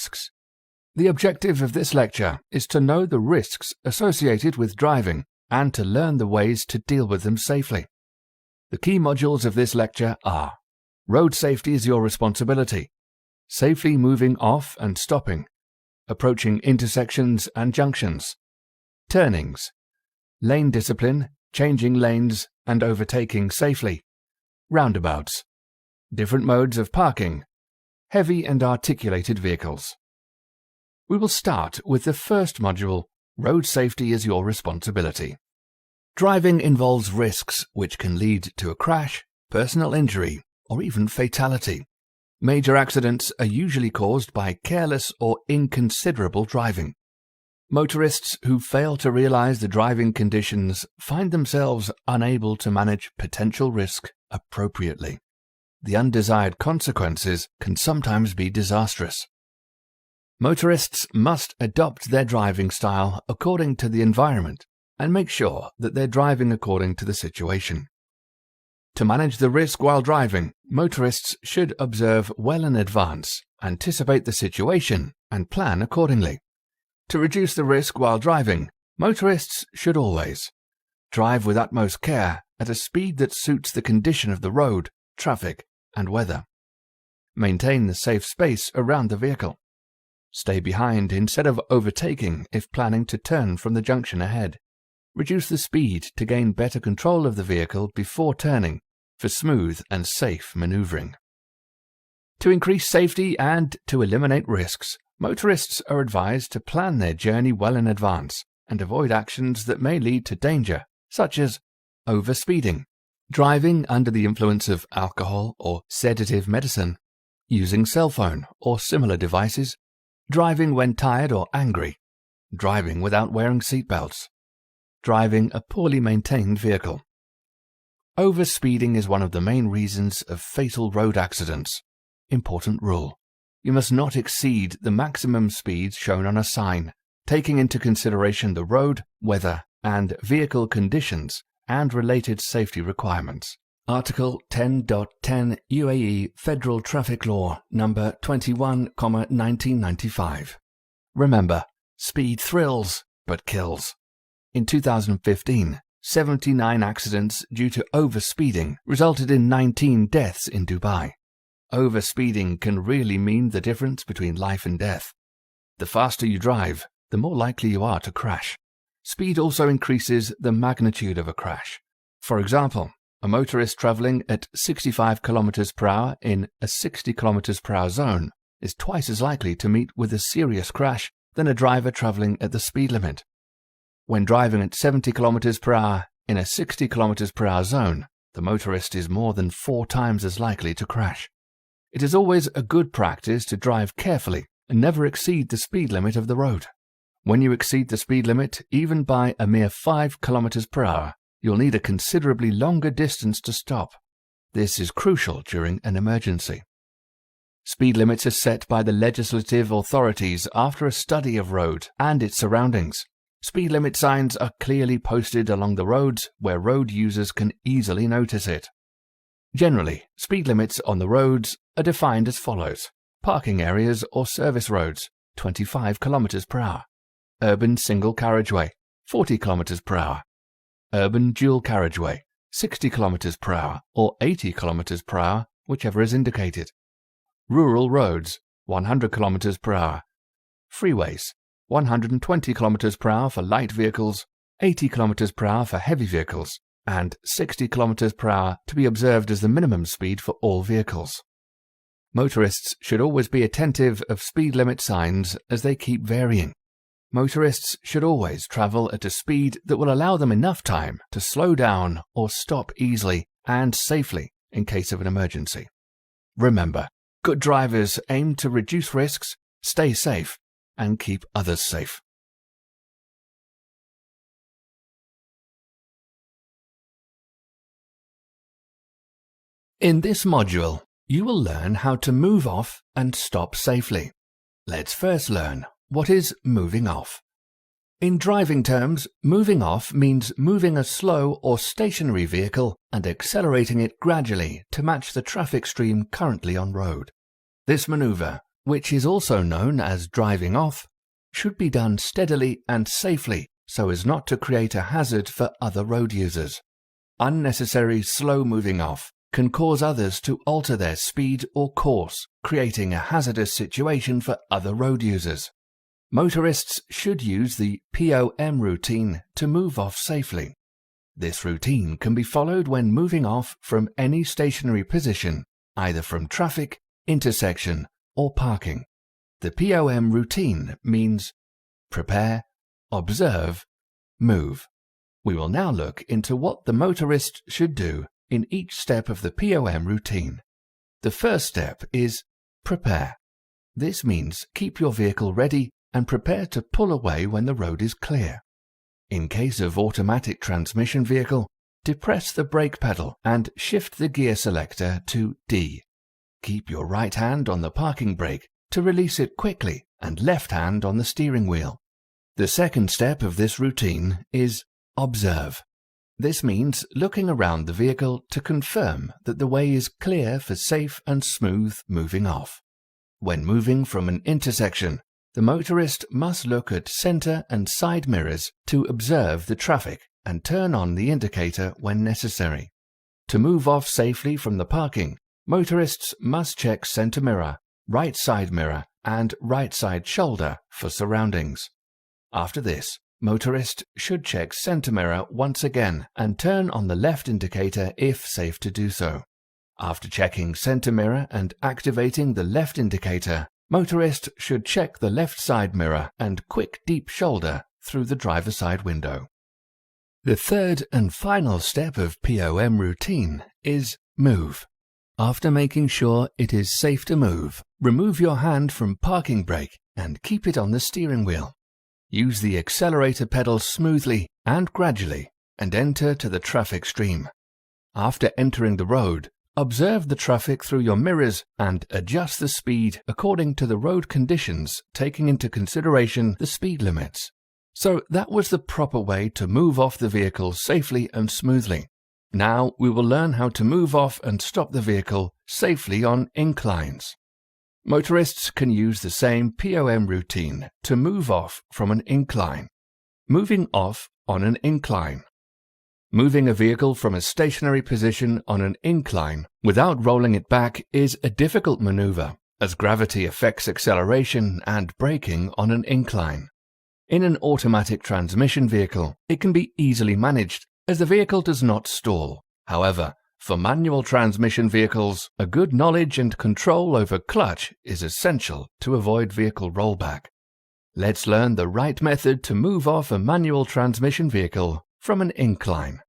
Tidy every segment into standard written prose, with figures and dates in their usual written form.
risks. The objective of this lecture is to know the risks associated with driving and to learn the ways to deal with them safely. The key modules of this lecture are: road safety is your responsibility, safely moving off and stopping, approaching intersections and junctions, turnings, lane discipline, changing lanes and overtaking safely, roundabouts, different modes of parking, heavy and articulated vehicles. We will start with the first module, road safety is your responsibility. Driving involves risks which can lead to a crash, personal injury, or even fatality. Major accidents are usually caused by careless or inconsiderable driving. Motorists who fail to realize the driving conditions find themselves unable to manage potential risk appropriately. The undesired consequences can sometimes be disastrous. Motorists must adopt their driving style according to the environment and make sure that they're driving according to the situation. To manage the risk while driving, motorists should observe well in advance, anticipate the situation, and plan accordingly. To reduce the risk while driving, motorists should always drive with utmost care at a speed that suits the condition of the road, traffic, and weather. Maintain the safe space around the vehicle. Stay behind instead of overtaking if planning to turn from the junction ahead. Reduce the speed to gain better control of the vehicle before turning for smooth and safe maneuvering. To increase safety and to eliminate risks, motorists are advised to plan their journey well in advance and avoid actions that may lead to danger, such as overspeeding, driving under the influence of alcohol or sedative medicine, using cell phone or similar devices, driving when tired or angry, driving without wearing seatbelts, driving a poorly maintained vehicle. Overspeeding is one of the main reasons of fatal road accidents. Important rule: you must not exceed the maximum speeds shown on a sign, taking into consideration the road, weather, and vehicle conditions and related safety requirements. Article 10.10 UAE Federal Traffic Law number 21,1995. Remember, speed thrills but kills. In 2015, 79 accidents due to overspeeding resulted in 19 deaths in Dubai. Overspeeding can really mean the difference between life and death. The faster you drive, the more likely you are to crash. Speed also increases the magnitude of a crash. For example, a motorist traveling at 65 km per hour in a 60 km per hour zone is twice as likely to meet with a serious crash than a driver traveling at the speed limit. When driving at 70 km per hour in a 60 km per hour zone, the motorist is more than 4 times as likely to crash. It is always a good practice to drive carefully and never exceed the speed limit of the road. When you exceed the speed limit, even by a mere 5 km per hour, you'll need a considerably longer distance to stop. This is crucial during an emergency. Speed limits are set by the legislative authorities after a study of road and its surroundings. Speed limit signs are clearly posted along the roads where road users can easily notice it. Generally, speed limits on the roads are defined as follows: parking areas or service roads, 25 km per hour. Urban single carriageway, 40 km per hour. Urban dual carriageway, 60 km per hour or 80 km per hour, whichever is indicated. Rural roads, 100 km per hour. Freeways, 120 km per hour for light vehicles, 80 km per hour for heavy vehicles, and 60 km per hour to be observed as the minimum speed for all vehicles. Motorists should always be attentive of speed limit signs as they keep varying. Motorists should always travel at a speed that will allow them enough time to slow down or stop easily and safely in case of an emergency. Remember, good drivers aim to reduce risks, stay safe, and keep others safe. In this module, you will learn how to move off and stop safely. Let's first learn what is moving off. In driving terms, moving off means moving a slow or stationary vehicle and accelerating it gradually to match the traffic stream currently on road. This maneuver which is also known as driving off, should be done steadily and safely so as not to create a hazard for other road users. Unnecessary slow moving off can cause others to alter their speed or course, creating a hazardous situation for other road users. Motorists should use the POM routine to move off safely. This routine can be followed when moving off from any stationary position, either from traffic, intersection, or parking. The POM routine means prepare, observe, move. We will now look into what the motorist should do in each step of the POM routine. The first step is prepare. This means keep your vehicle ready and prepare to pull away when the road is clear. In case of automatic transmission vehicle, depress the brake pedal and shift the gear selector to D. Keep your right hand on the parking brake to release it quickly and left hand on the steering wheel. The second step of this routine is observe. This means looking around the vehicle to confirm that the way is clear for safe and smooth moving off. When moving from an intersection, the motorist must look at center and side mirrors to observe the traffic and turn on the indicator when necessary. To move off safely from the parking, motorists must check center mirror, right side mirror, and right side shoulder for surroundings. After this, motorists should check center mirror once again and turn on the left indicator if safe to do so. After checking center mirror and activating the left indicator, motorists should check the left side mirror and quick deep shoulder through the driver's side window. The third and final step of POM routine is move. After making sure it is safe to move, remove your hand from parking brake and keep it on the steering wheel. Use the accelerator pedal smoothly and gradually and enter to the traffic stream. After entering the road, observe the traffic through your mirrors and adjust the speed according to the road conditions, taking into consideration the speed limits. So that was the proper way to move off the vehicle safely and smoothly. Now we will learn how to move off and stop the vehicle safely on inclines. Motorists can use the same POM routine to move off from an incline. Moving off on an incline. Moving a vehicle from a stationary position on an incline without rolling it back is a difficult maneuver, as gravity affects acceleration and braking on an incline. In an automatic transmission vehicle, it can be easily managed, as the vehicle does not stall. However, for manual transmission vehicles, a good knowledge and control over clutch is essential to avoid vehicle rollback. Let's learn the right method to move off a manual transmission vehicle from an incline.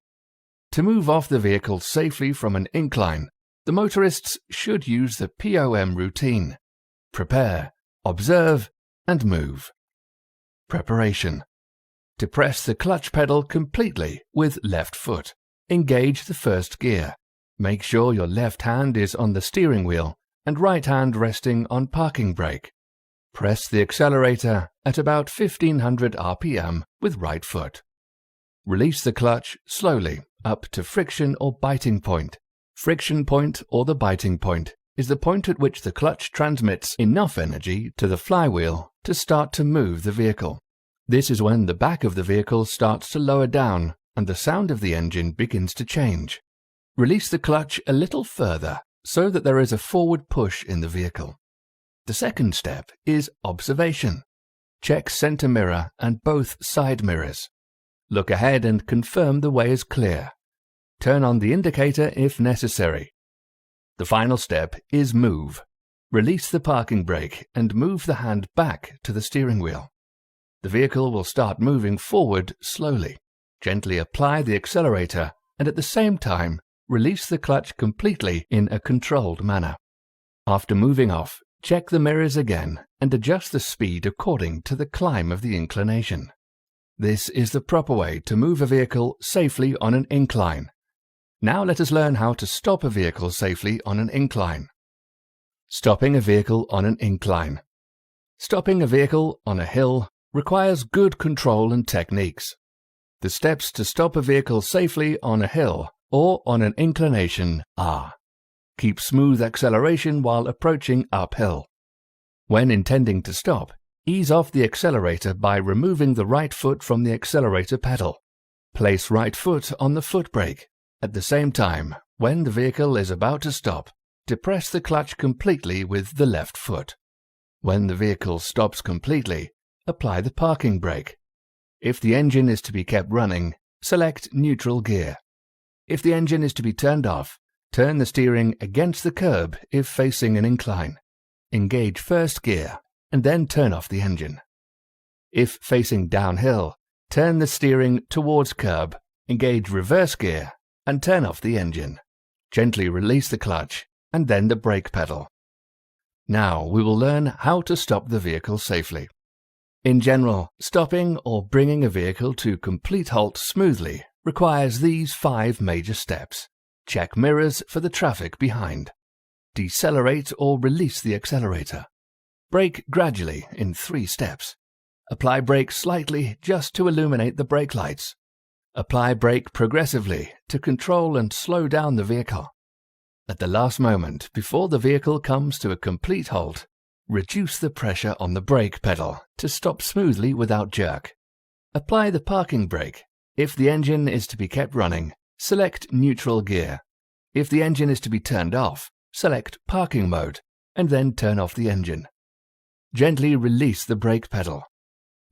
To move off the vehicle safely from an incline, the motorists should use the POM routine. Prepare, observe, and move. Preparation. Depress the clutch pedal completely with left foot. Engage the first gear. Make sure your left hand is on the steering wheel and right hand resting on parking brake. Press the accelerator at about 1500 RPM with right foot. Release the clutch slowly up to friction or biting point. Friction point or the biting point is the point at which the clutch transmits enough energy to the flywheel to start to move the vehicle. This is when the back of the vehicle starts to lower down and the sound of the engine begins to change. Release the clutch a little further so that there is a forward push in the vehicle. The second step is observation. Check center mirror and both side mirrors. Look ahead and confirm the way is clear. Turn on the indicator if necessary. The final step is move. Release the parking brake and move the hand back to the steering wheel. The vehicle will start moving forward slowly. Gently apply the accelerator and at the same time release the clutch completely in a controlled manner. After moving off, check the mirrors again and adjust the speed according to the climb of the inclination. This is the proper way to move a vehicle safely on an incline. Now let us learn how to stop a vehicle safely on an incline. Stopping a vehicle on an incline. Stopping a vehicle on a hill requires good control and techniques. The steps to stop a vehicle safely on a hill or on an inclination are: keep smooth acceleration while approaching uphill. When intending to stop, ease off the accelerator by removing the right foot from the accelerator pedal. Place right foot on the foot brake. At the same time, when the vehicle is about to stop, depress the clutch completely with the left foot. When the vehicle stops completely, apply the parking brake. If the engine is to be kept running, select neutral gear. If the engine is to be turned off, turn the steering against the curb if facing an incline. Engage first gear and then turn off the engine. If facing downhill, turn the steering towards curb, engage reverse gear and turn off the engine. Gently release the clutch and then the brake pedal. Now we will learn how to stop the vehicle safely. In general, stopping or bringing a vehicle to complete halt smoothly requires these 5 major steps. Check mirrors for the traffic behind. Decelerate or release the accelerator. Brake gradually in 3 steps. Apply brake slightly just to illuminate the brake lights. Apply brake progressively to control and slow down the vehicle. At the last moment before the vehicle comes to a complete halt, reduce the pressure on the brake pedal to stop smoothly without jerk. Apply the parking brake. If the engine is to be kept running, select neutral gear. If the engine is to be turned off, select parking mode and then turn off the engine. Gently release the brake pedal.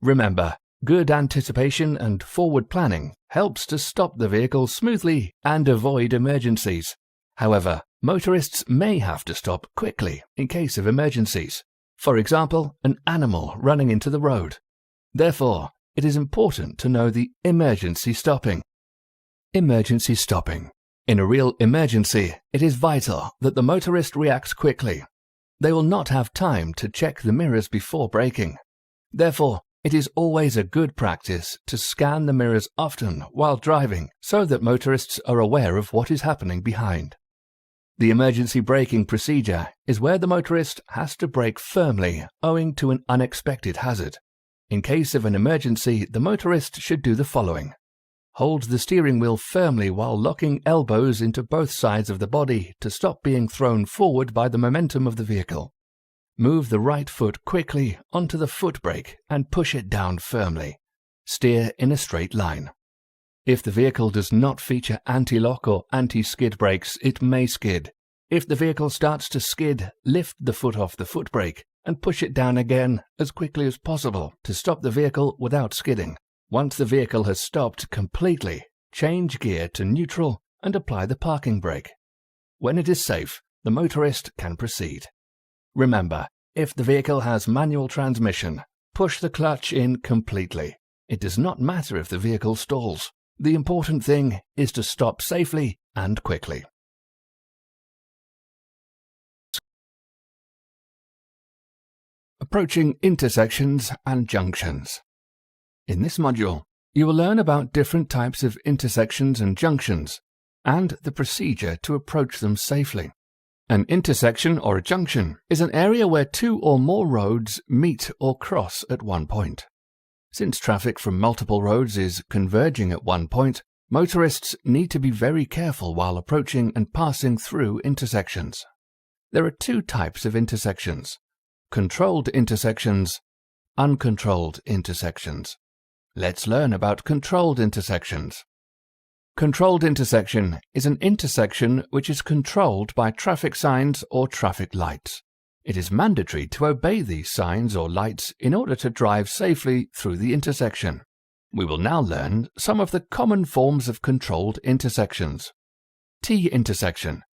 Remember, good anticipation and forward planning helps to stop the vehicle smoothly and avoid emergencies. However, motorists may have to stop quickly in case of emergencies. For example, an animal running into the road. Therefore, it is important to know the emergency stopping. Emergency stopping. In a real emergency, it is vital that the motorist reacts quickly. They will not have time to check the mirrors before braking. Therefore, it is always a good practice to scan the mirrors often while driving so that motorists are aware of what is happening behind. The emergency braking procedure is where the motorist has to brake firmly owing to an unexpected hazard. In case of an emergency, the motorist should do the following. Hold the steering wheel firmly while locking elbows into both sides of the body to stop being thrown forward by the momentum of the vehicle. Move the right foot quickly onto the foot brake and push it down firmly. Steer in a straight line. If the vehicle does not feature anti-lock or anti-skid brakes, it may skid. If the vehicle starts to skid, lift the foot off the foot brake and push it down again as quickly as possible to stop the vehicle without skidding. Once the vehicle has stopped completely, change gear to neutral and apply the parking brake. When it is safe, the motorist can proceed. Remember, if the vehicle has manual transmission, push the clutch in completely. It does not matter if the vehicle stalls. The important thing is to stop safely and quickly. Approaching intersections and junctions. In this module, you will learn about different types of intersections and junctions, and the procedure to approach them safely. An intersection or a junction is an area where 2 or more roads meet or cross at one point. Since traffic from multiple roads is converging at one point, motorists need to be very careful while approaching and passing through intersections. There are 2 types of intersections: controlled intersections, uncontrolled intersections. Let's learn about controlled intersections. Controlled intersection is an intersection which is controlled by traffic signs or traffic lights. It is mandatory to obey these signs or lights in order to drive safely through the intersection. We will now learn some of the common forms of controlled intersections. T-intersection,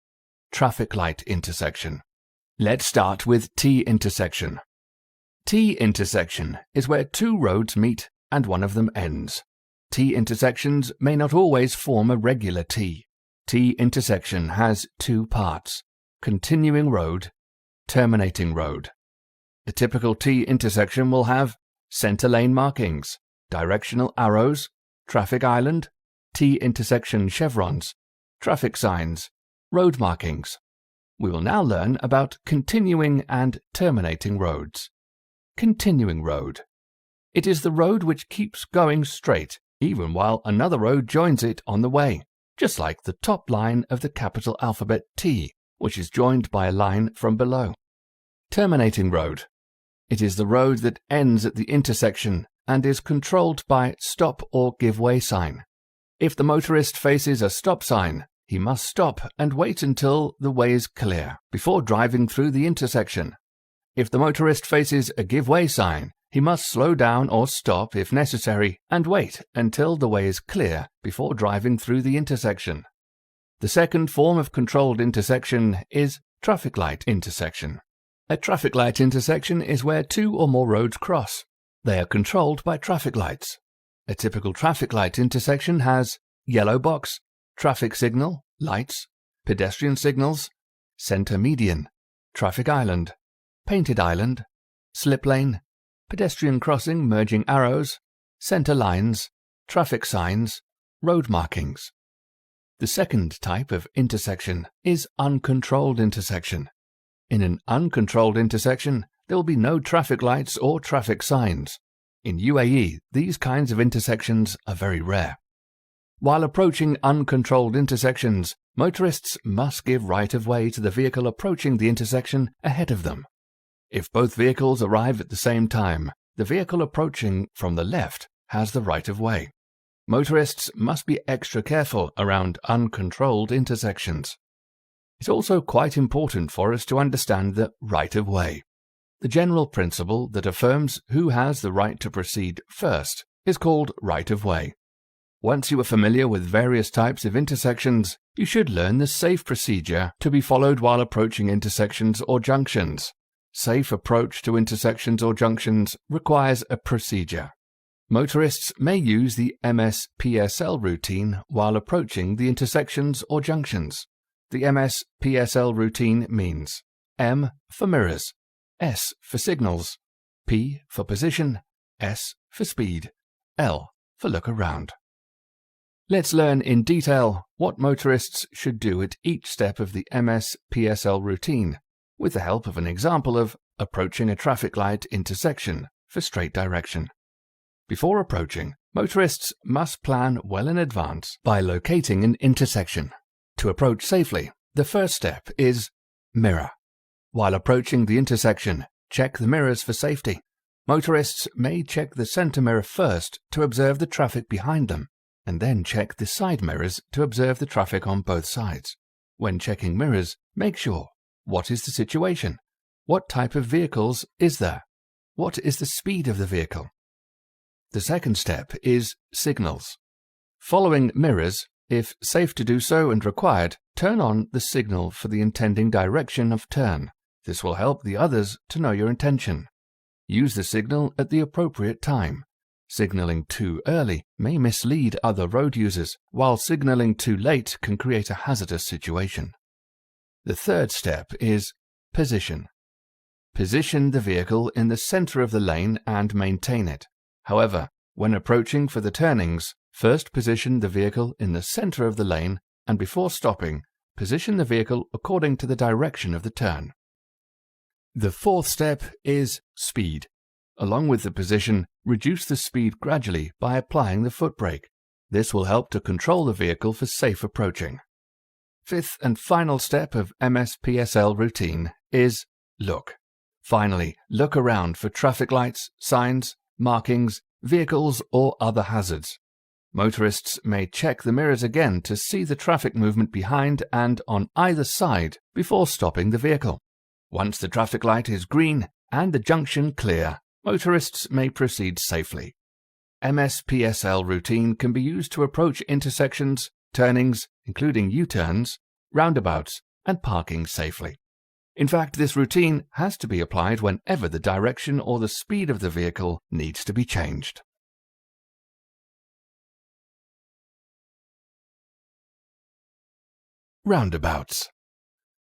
traffic light intersection. Let's start with T-intersection. T-intersection is where 2 roads meet and one of them ends. T-intersections may not always form a regular T. T-intersection has 2 parts: continuing road, terminating road. A typical T-intersection will have center lane markings, directional arrows, traffic island, T-intersection chevrons, traffic signs, road markings. We will now learn about continuing and terminating roads. Continuing road. It is the road which keeps going straight even while another road joins it on the way, just like the top line of the capital alphabet T, which is joined by a line from below. Terminating road. It is the road that ends at the intersection and is controlled by stop or give way sign. If the motorist faces a stop sign, he must stop and wait until the way is clear before driving through the intersection. If the motorist faces a give way sign, he must slow down or stop if necessary and wait until the way is clear before driving through the intersection. The second form of controlled intersection is traffic light intersection. A traffic light intersection is where two or more roads cross. They are controlled by traffic lights. A typical traffic light intersection has yellow box, traffic signal, lights, pedestrian signals, center median, traffic island, painted island, slip lane, pedestrian crossing merging arrows, center lines, traffic signs, road markings. The second type of intersection is uncontrolled intersection. In an uncontrolled intersection, there will be no traffic lights or traffic signs. In UAE, these kinds of intersections are very rare. While approaching uncontrolled intersections, motorists must give right-of-way to the vehicle approaching the intersection ahead of them. If both vehicles arrive at the same time, the vehicle approaching from the left has the right-of-way. Motorists must be extra careful around uncontrolled intersections. It's also quite important for us to understand the right-of-way. The general principle that affirms who has the right to proceed first is called right-of-way. Once you are familiar with various types of intersections, you should learn the safe procedure to be followed while approaching intersections or junctions. Safe approach to intersections or junctions requires a procedure. Motorists may use the MS-PSL routine while approaching the intersections or junctions. The MS-PSL routine means M for mirrors, S for signals, P for position, S for speed, L for look around. Let's learn in detail what motorists should do at each step of the MS-PSL routine, with the help of an example of approaching a traffic light intersection for straight direction. Before approaching, motorists must plan well in advance by locating an intersection. To approach safely, the first step is mirror. While approaching the intersection, check the mirrors for safety. Motorists may check the center mirror first to observe the traffic behind them, and then check the side mirrors to observe the traffic on both sides. When checking mirrors, make sure: what is the situation? What type of vehicles is there? What is the speed of the vehicle? The second step is signals. Following mirrors, if safe to do so and required, turn on the signal for the intending direction of turn. This will help the others to know your intention. Use the signal at the appropriate time. Signaling too early may mislead other road users, while signaling too late can create a hazardous situation. The third step is position. Position the vehicle in the center of the lane and maintain it. However, when approaching for the turnings, first position the vehicle in the center of the lane, and before stopping, position the vehicle according to the direction of the turn. The fourth step is speed. Along with the position, reduce the speed gradually by applying the foot brake. This will help to control the vehicle for safe approaching. Fifth and final step of MS-PSL routine is look. Finally, look around for traffic lights, signs, markings, vehicles, or other hazards. Motorists may check the mirrors again to see the traffic movement behind and on either side before stopping the vehicle. Once the traffic light is green and the junction clear, motorists may proceed safely. MS-PSL routine can be used to approach intersections, turnings, including U-turns, roundabouts, and parking safely. In fact, this routine has to be applied whenever the direction or the speed of the vehicle needs to be changed. Roundabouts.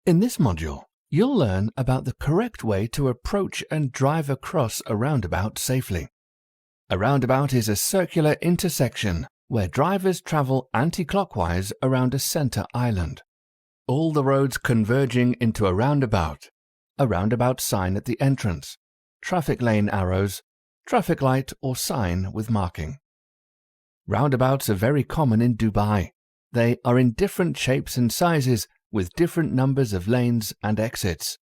In this module, you'll learn about the correct way to approach and drive across a roundabout safely. A roundabout is a circular intersection where drivers travel anti-clockwise around a center island. All the roads converging into a roundabout sign at the entrance, traffic lane arrows, traffic light or sign with marking. Roundabouts are very common in Dubai. They are in different shapes and sizes with different numbers of lanes and exits.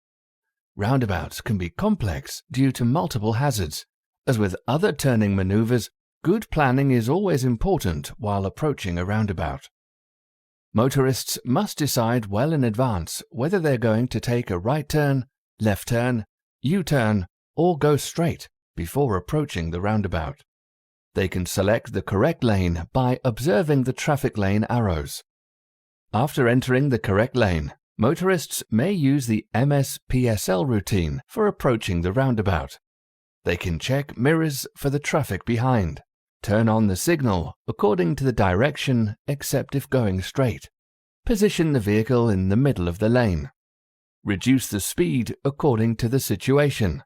Roundabouts can be complex due to multiple hazards. As with other turning maneuvers, good planning is always important while approaching a roundabout. Motorists must decide well in advance whether they're going to take a right turn, left turn, U-turn, or go straight before approaching the roundabout. They can select the correct lane by observing the traffic lane arrows. After entering the correct lane, motorists may use the MS-PSL routine for approaching the roundabout. They can check mirrors for the traffic behind, turn on the signal according to the direction except if going straight, position the vehicle in the middle of the lane, reduce the speed according to the situation.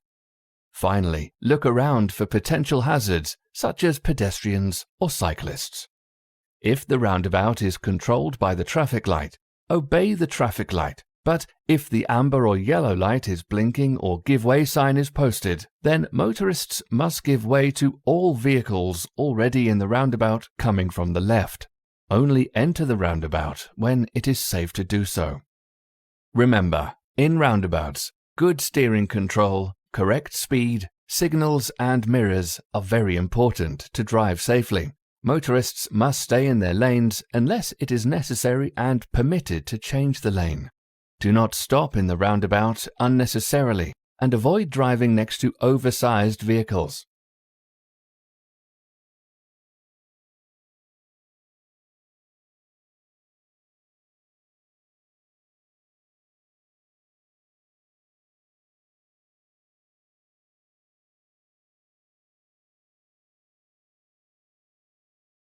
Finally, look around for potential hazards such as pedestrians or cyclists. If the roundabout is controlled by the traffic light, obey the traffic light, but if the amber or yellow light is blinking or give way sign is posted, then motorists must give way to all vehicles already in the roundabout coming from the left. Only enter the roundabout when it is safe to do so. Remember, in roundabouts, good steering control, correct speed, signals and mirrors are very important to drive safely. Motorists must stay in their lanes unless it is necessary and permitted to change the lane. Do not stop in the roundabout unnecessarily and avoid driving next to oversized vehicles.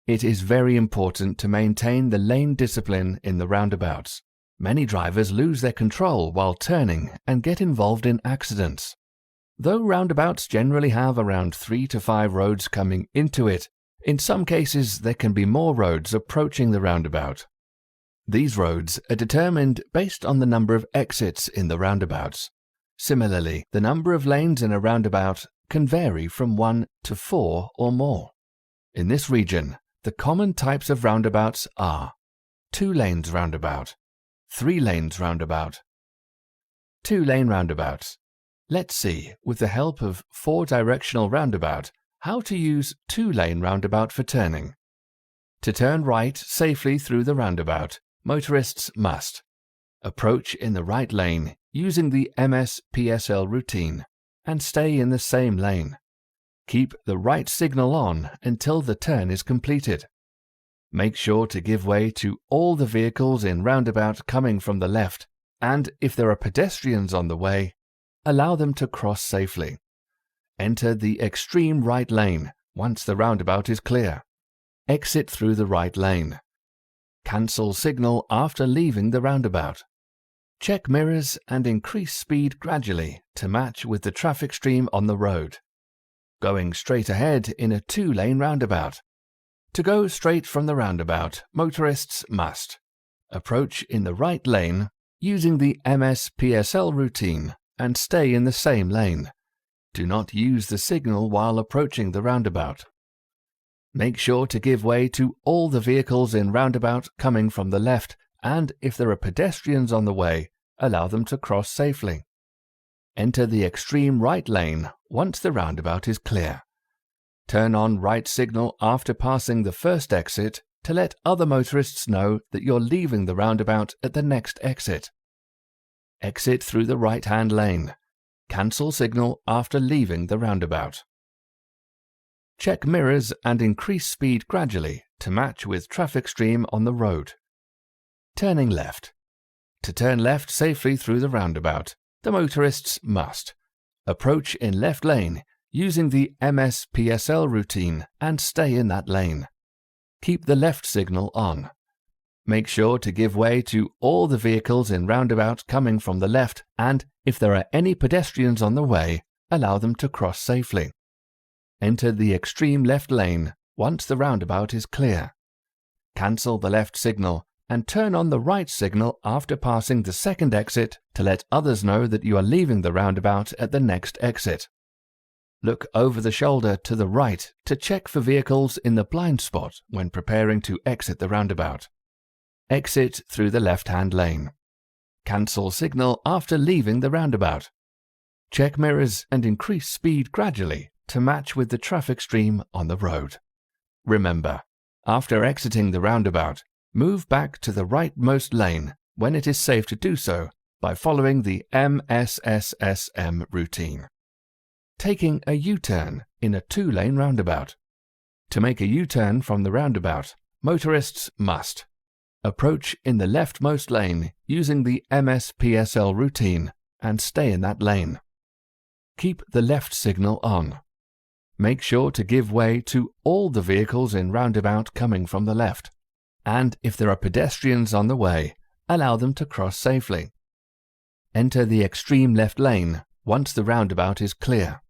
It is very important to maintain the lane discipline in the roundabouts. Many drivers lose their control while turning and get involved in accidents. Though roundabouts generally have around 3 to 5 roads coming into it, in some cases there can be more roads approaching the roundabout. These roads are determined based on the number of exits in the roundabouts. Similarly, the number of lanes in a roundabout can vary from 1 to 4 or more. In this region, the common types of roundabouts are 2 lanes roundabout, 3 lanes roundabout, 2-lane roundabouts. Let's see, with the help of 4-directional roundabout, how to use 2-lane roundabout for turning. To turn right safely through the roundabout, motorists must approach in the right lane using the MS-PSL routine and stay in the same lane. Keep the right signal on until the turn is completed. Make sure to give way to all the vehicles in roundabout coming from the left, and if there are pedestrians on the way, allow them to cross safely. Enter the extreme right lane once the roundabout is clear. Exit through the right lane. Cancel signal after leaving the roundabout. Check mirrors and increase speed gradually to match with the traffic stream on the road. Going straight ahead in a 2-lane roundabout. To go straight from the roundabout, motorists must approach in the right lane using the MS-PSL routine and stay in the same lane. Do not use the signal while approaching the roundabout. Make sure to give way to all the vehicles in roundabout coming from the left, and if there are pedestrians on the way, allow them to cross safely. Enter the extreme right lane once the roundabout is clear. Turn on right signal after passing the first exit to let other motorists know that you're leaving the roundabout at the next exit. Exit through the right-hand lane. Cancel signal after leaving the roundabout. Check mirrors and increase speed gradually to match with traffic stream on the road. Turning left. To turn left safely through the roundabout, the motorists must approach in left lane using the MS-PSL routine and stay in that lane. Keep the left signal on. Make sure to give way to all the vehicles in roundabout coming from the left, and if there are any pedestrians on the way, allow them to cross safely. Enter the extreme left lane once the roundabout is clear. Cancel the left signal and turn on the right signal after passing the second exit to let others know that you are leaving the roundabout at the next exit. Look over the shoulder to the right to check for vehicles in the blind spot when preparing to exit the roundabout. Exit through the left-hand lane. Cancel signal after leaving the roundabout. Check mirrors and increase speed gradually to match with the traffic stream on the road. Remember, after exiting the roundabout, move back to the rightmost lane when it is safe to do so by following the MSSSM routine. Taking a U-turn in a 2-lane roundabout. To make a U-turn from the roundabout, motorists must approach in the leftmost lane using the MSPSL routine and stay in that lane. Keep the left signal on. Make sure to give way to all the vehicles in roundabout coming from the left, and if there are pedestrians on the way, allow them to cross safely. Enter the extreme left lane once the roundabout is clear.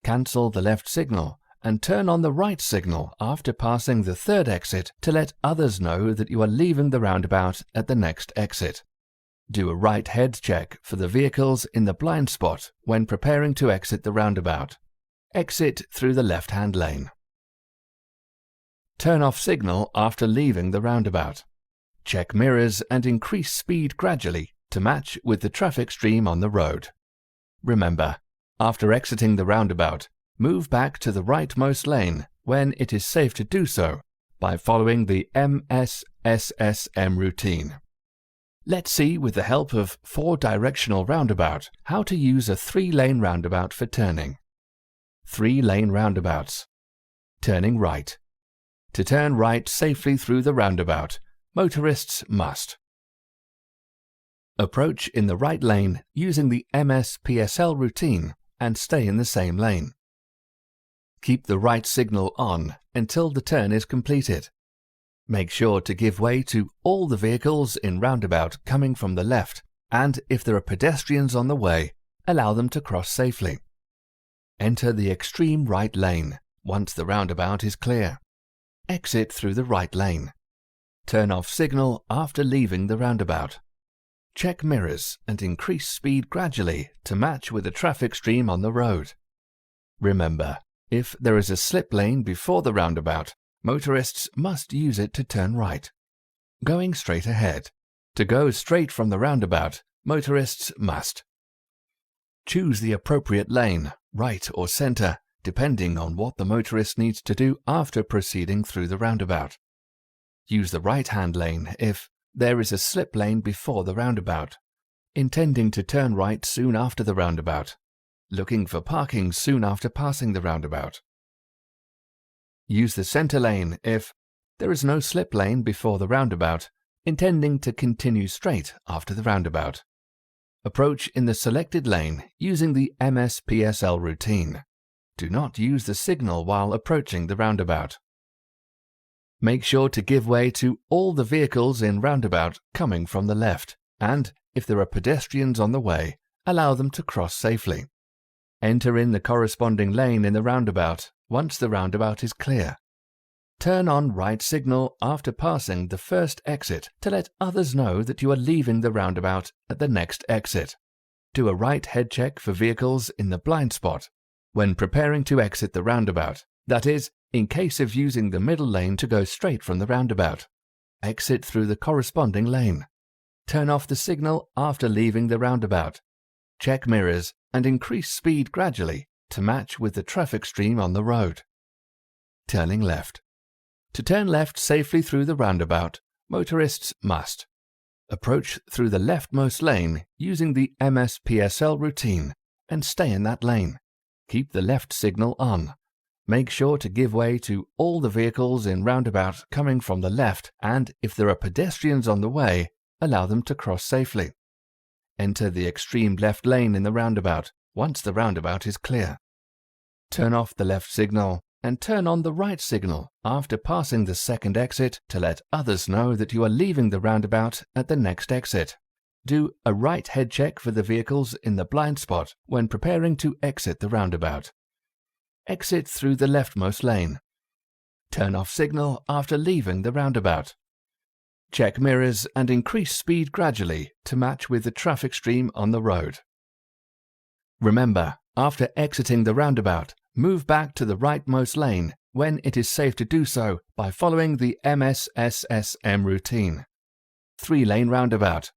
Cancel the left signal and turn on the right signal after passing the third exit to let others know that you are leaving the roundabout at the next exit. Do a right head check for the vehicles in the blind spot when preparing to exit the roundabout. Exit through the left-hand lane. Turn off signal after leaving the roundabout. Check mirrors and increase speed gradually to match with the traffic stream on the road. Remember, after exiting the roundabout, move back to the rightmost lane when it is safe to do so by following the MSSSM routine. Let's see, with the help of 4-directional roundabout, how to use a 3-lane roundabout for turning. 3-lane roundabouts. Turning right. To turn right safely through the roundabout, motorists must approach in the right lane using the MSPSL routine and stay in the same lane. Keep the right signal on until the turn is completed. Make sure to give way to all the vehicles in roundabout coming from the left, and if there are pedestrians on the way, allow them to cross safely. Enter the extreme right lane once the roundabout is clear. Exit through the right lane. Turn off signal after leaving the roundabout. Check mirrors and increase speed gradually to match with the traffic stream on the road. Remember, if there is a slip lane before the roundabout, motorists must use it to turn right. Going straight ahead. To go straight from the roundabout, motorists must choose the appropriate lane, right or center, depending on what the motorist needs to do after proceeding through the roundabout. Use the right-hand lane if there is a slip lane before the roundabout, intending to turn right soon after the roundabout, looking for parking soon after passing the roundabout. Use the center lane if there is no slip lane before the roundabout, intending to continue straight after the roundabout. Approach in the selected lane using the MSPSL routine. Do not use the signal while approaching the roundabout. Make sure to give way to all the vehicles in roundabout coming from the left, and if there are pedestrians on the way, allow them to cross safely. Enter in the corresponding lane in the roundabout once the roundabout is clear. Turn on right signal after passing the first exit to let others know that you are leaving the roundabout at the next exit. Do a right head check for vehicles in the blind spot when preparing to exit the roundabout, that is, in case of using the middle lane to go straight from the roundabout. Exit through the corresponding lane. Turn off the signal after leaving the roundabout. Check mirrors and increase speed gradually to match with the traffic stream on the road. Turning left. To turn left safely through the roundabout, motorists must approach through the leftmost lane using the MSPSL routine and stay in that lane. Keep the left signal on. Make sure to give way to all the vehicles in roundabout coming from the left, and if there are pedestrians on the way, allow them to cross safely. Enter the extreme left lane in the roundabout once the roundabout is clear. Turn off the left signal and turn on the right signal after passing the second exit to let others know that you are leaving the roundabout at the next exit. Do a right head check for the vehicles in the blind spot when preparing to exit the roundabout. Exit through the leftmost lane. Turn off signal after leaving the roundabout. Check mirrors and increase speed gradually to match with the traffic stream on the road. Remember, after exiting the roundabout, move back to the rightmost lane when it is safe to do so by following the MSSSM routine. 3-lane roundabout.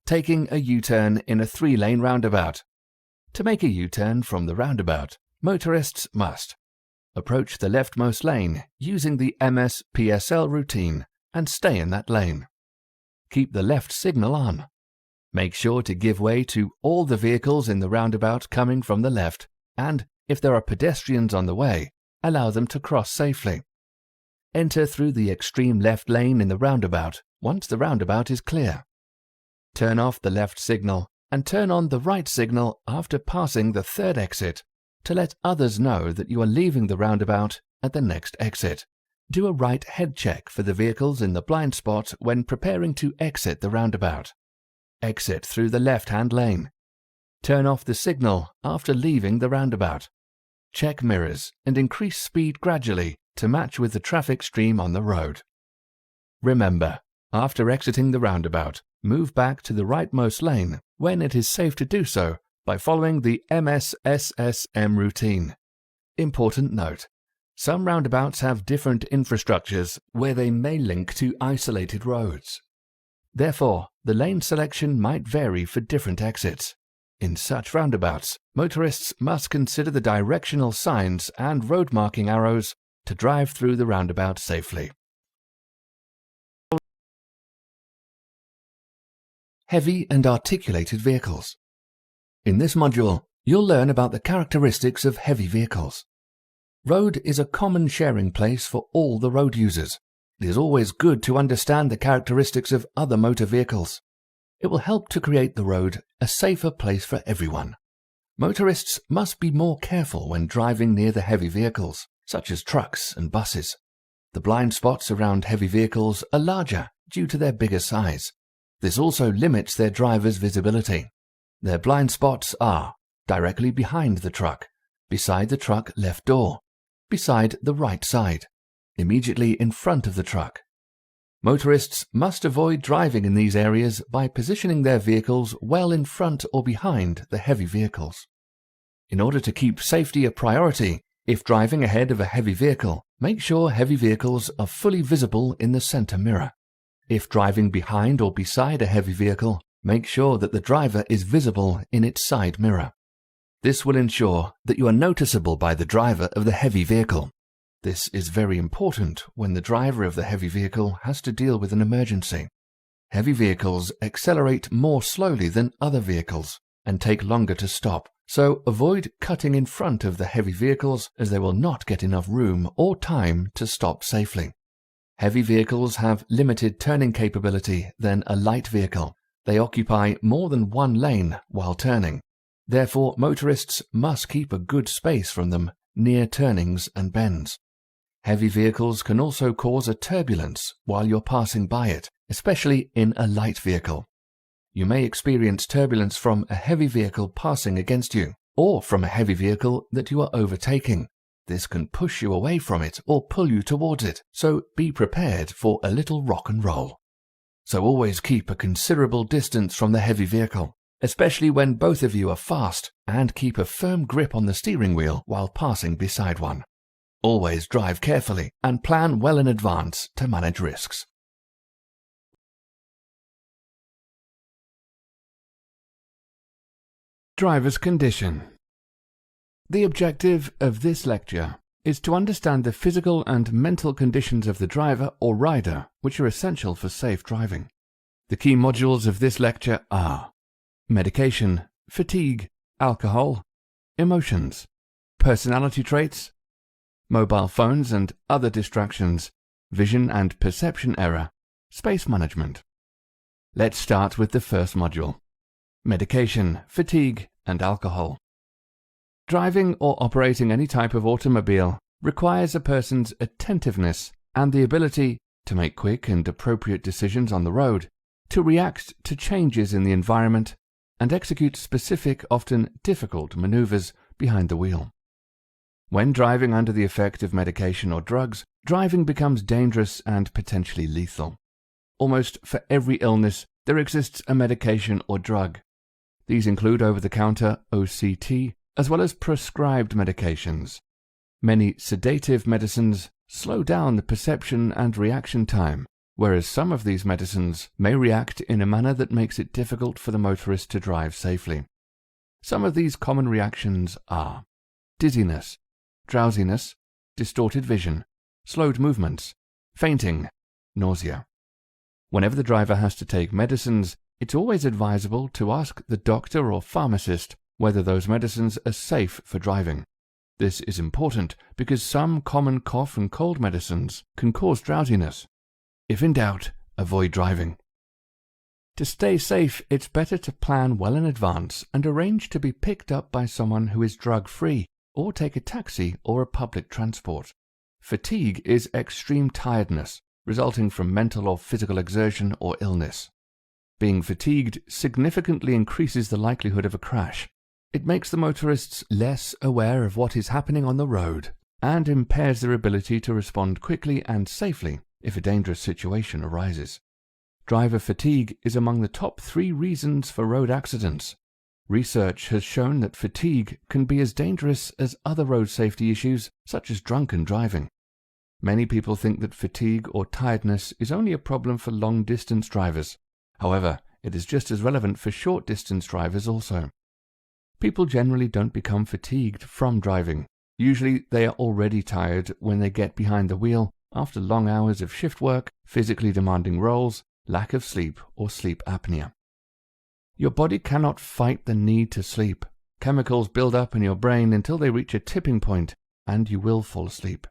Taking a U-turn in a 3-lane roundabout. To make a U-turn from the roundabout, motorists must approach the leftmost lane using the MS-PSL routine and stay in that lane. Keep the left signal on. Make sure to give way to all the vehicles in the roundabout coming from the left, and if there are pedestrians on the way, allow them to cross safely. Enter through the extreme left lane in the roundabout once the roundabout is clear. Turn off the left signal and turn on the right signal after passing the third exit to let others know that you are leaving the roundabout at the next exit. Do a right head check for the vehicles in the blind spot when preparing to exit the roundabout. Exit through the left-hand lane. Turn off the signal after leaving the roundabout. Check mirrors and increase speed gradually to match with the traffic stream on the road. Remember, after exiting the roundabout, move back to the rightmost lane when it is safe to do so by following the MSSSM routine. Important note: some roundabouts have different infrastructures where they may link to isolated roads. Therefore, the lane selection might vary for different exits. In such roundabouts, motorists must consider the directional signs and road marking arrows to drive through the roundabout safely. Heavy and articulated vehicles. In this module, you'll learn about the characteristics of heavy vehicles. Road is a common sharing place for all the road users. It is always good to understand the characteristics of other motor vehicles. It will help to create the road a safer place for everyone. Motorists must be more careful when driving near the heavy vehicles, such as trucks and buses. The blind spots around heavy vehicles are larger due to their bigger size. This also limits their driver's visibility. Their blind spots are directly behind the truck, beside the truck left door, beside the right side, immediately in front of the truck. Motorists must avoid driving in these areas by positioning their vehicles well in front or behind the heavy vehicles. In order to keep safety a priority, if driving ahead of a heavy vehicle, make sure heavy vehicles are fully visible in the center mirror. If driving behind or beside a heavy vehicle, make sure that the driver is visible in its side mirror. This will ensure that you are noticeable by the driver of the heavy vehicle. This is very important when the driver of the heavy vehicle has to deal with an emergency. Heavy vehicles accelerate more slowly than other vehicles and take longer to stop, so avoid cutting in front of the heavy vehicles as they will not get enough room or time to stop safely. Heavy vehicles have limited turning capability than a light vehicle. They occupy more than one lane while turning. Therefore, motorists must keep a good space from them near turnings and bends. Heavy vehicles can also cause a turbulence while you're passing by it, especially in a light vehicle. You may experience turbulence from a heavy vehicle passing against you, or from a heavy vehicle that you are overtaking. This can push you away from it or pull you towards it, so be prepared for a little rock and roll. So always keep a considerable distance from the heavy vehicle, especially when both of you are fast, and keep a firm grip on the steering wheel while passing beside one. Always drive carefully and plan well in advance to manage risks. Driver's condition. The objective of this lecture is to understand the physical and mental conditions of the driver or rider which are essential for safe driving. The key modules of this lecture are medication, fatigue, alcohol, emotions, personality traits, mobile phones and other distractions, vision and perception error, space management. Let's start with the first module: medication, fatigue, and alcohol. Driving or operating any type of automobile requires a person's attentiveness and the ability to make quick and appropriate decisions on the road, to react to changes in the environment, and execute specific, often difficult maneuvers behind the wheel. When driving under the effect of medication or drugs, driving becomes dangerous and potentially lethal. Almost for every illness, there exists a medication or drug. These include over-the-counter OCT, as well as prescribed medications. Many sedative medicines slow down the perception and reaction time, whereas some of these medicines may react in a manner that makes it difficult for the motorist to drive safely. Some of these common reactions are dizziness, drowsiness, distorted vision, slowed movements, fainting, nausea. Whenever the driver has to take medicines, it's always advisable to ask the doctor or pharmacist whether those medicines are safe for driving. This is important because some common cough and cold medicines can cause drowsiness. If in doubt, avoid driving. To stay safe, it's better to plan well in advance and arrange to be picked up by someone who is drug-free, or take a taxi or a public transport. Fatigue is extreme tiredness, resulting from mental or physical exertion or illness. Being fatigued significantly increases the likelihood of a crash. It makes the motorists less aware of what is happening on the road and impairs their ability to respond quickly and safely if a dangerous situation arises. Driver fatigue is among the top 3 reasons for road accidents. Research has shown that fatigue can be as dangerous as other road safety issues such as drunken driving. Many people think that fatigue or tiredness is only a problem for long-distance drivers. However, it is just as relevant for short-distance drivers also. People generally don't become fatigued from driving. Usually they are already tired when they get behind the wheel after long hours of shift work, physically demanding roles, lack of sleep, or sleep apnea. Your body cannot fight the need to sleep. Chemicals build up in your brain until they reach a tipping point, and you will fall asleep.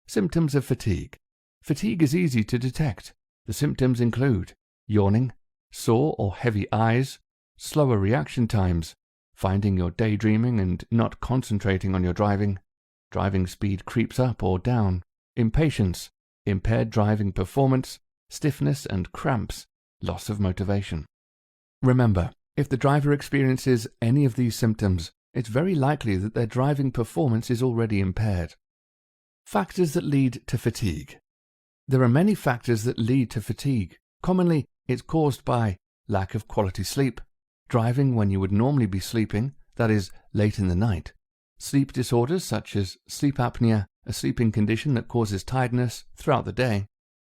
Symptoms of fatigue. Fatigue is easy to detect. The symptoms include yawning, sore or heavy eyes, slower reaction times, finding you're daydreaming and not concentrating on your driving, driving speed creeps up or down, impatience, impaired driving performance, stiffness and cramps, loss of motivation. Remember, if the driver experiences any of these symptoms, it's very likely that their driving performance is already impaired. Factors that lead to fatigue. There are many factors that lead to fatigue. Commonly, it's caused by lack of quality sleep, driving when you would normally be sleeping, that is, late in the night, sleep disorders such as sleep apnea, a sleeping condition that causes tiredness throughout the day,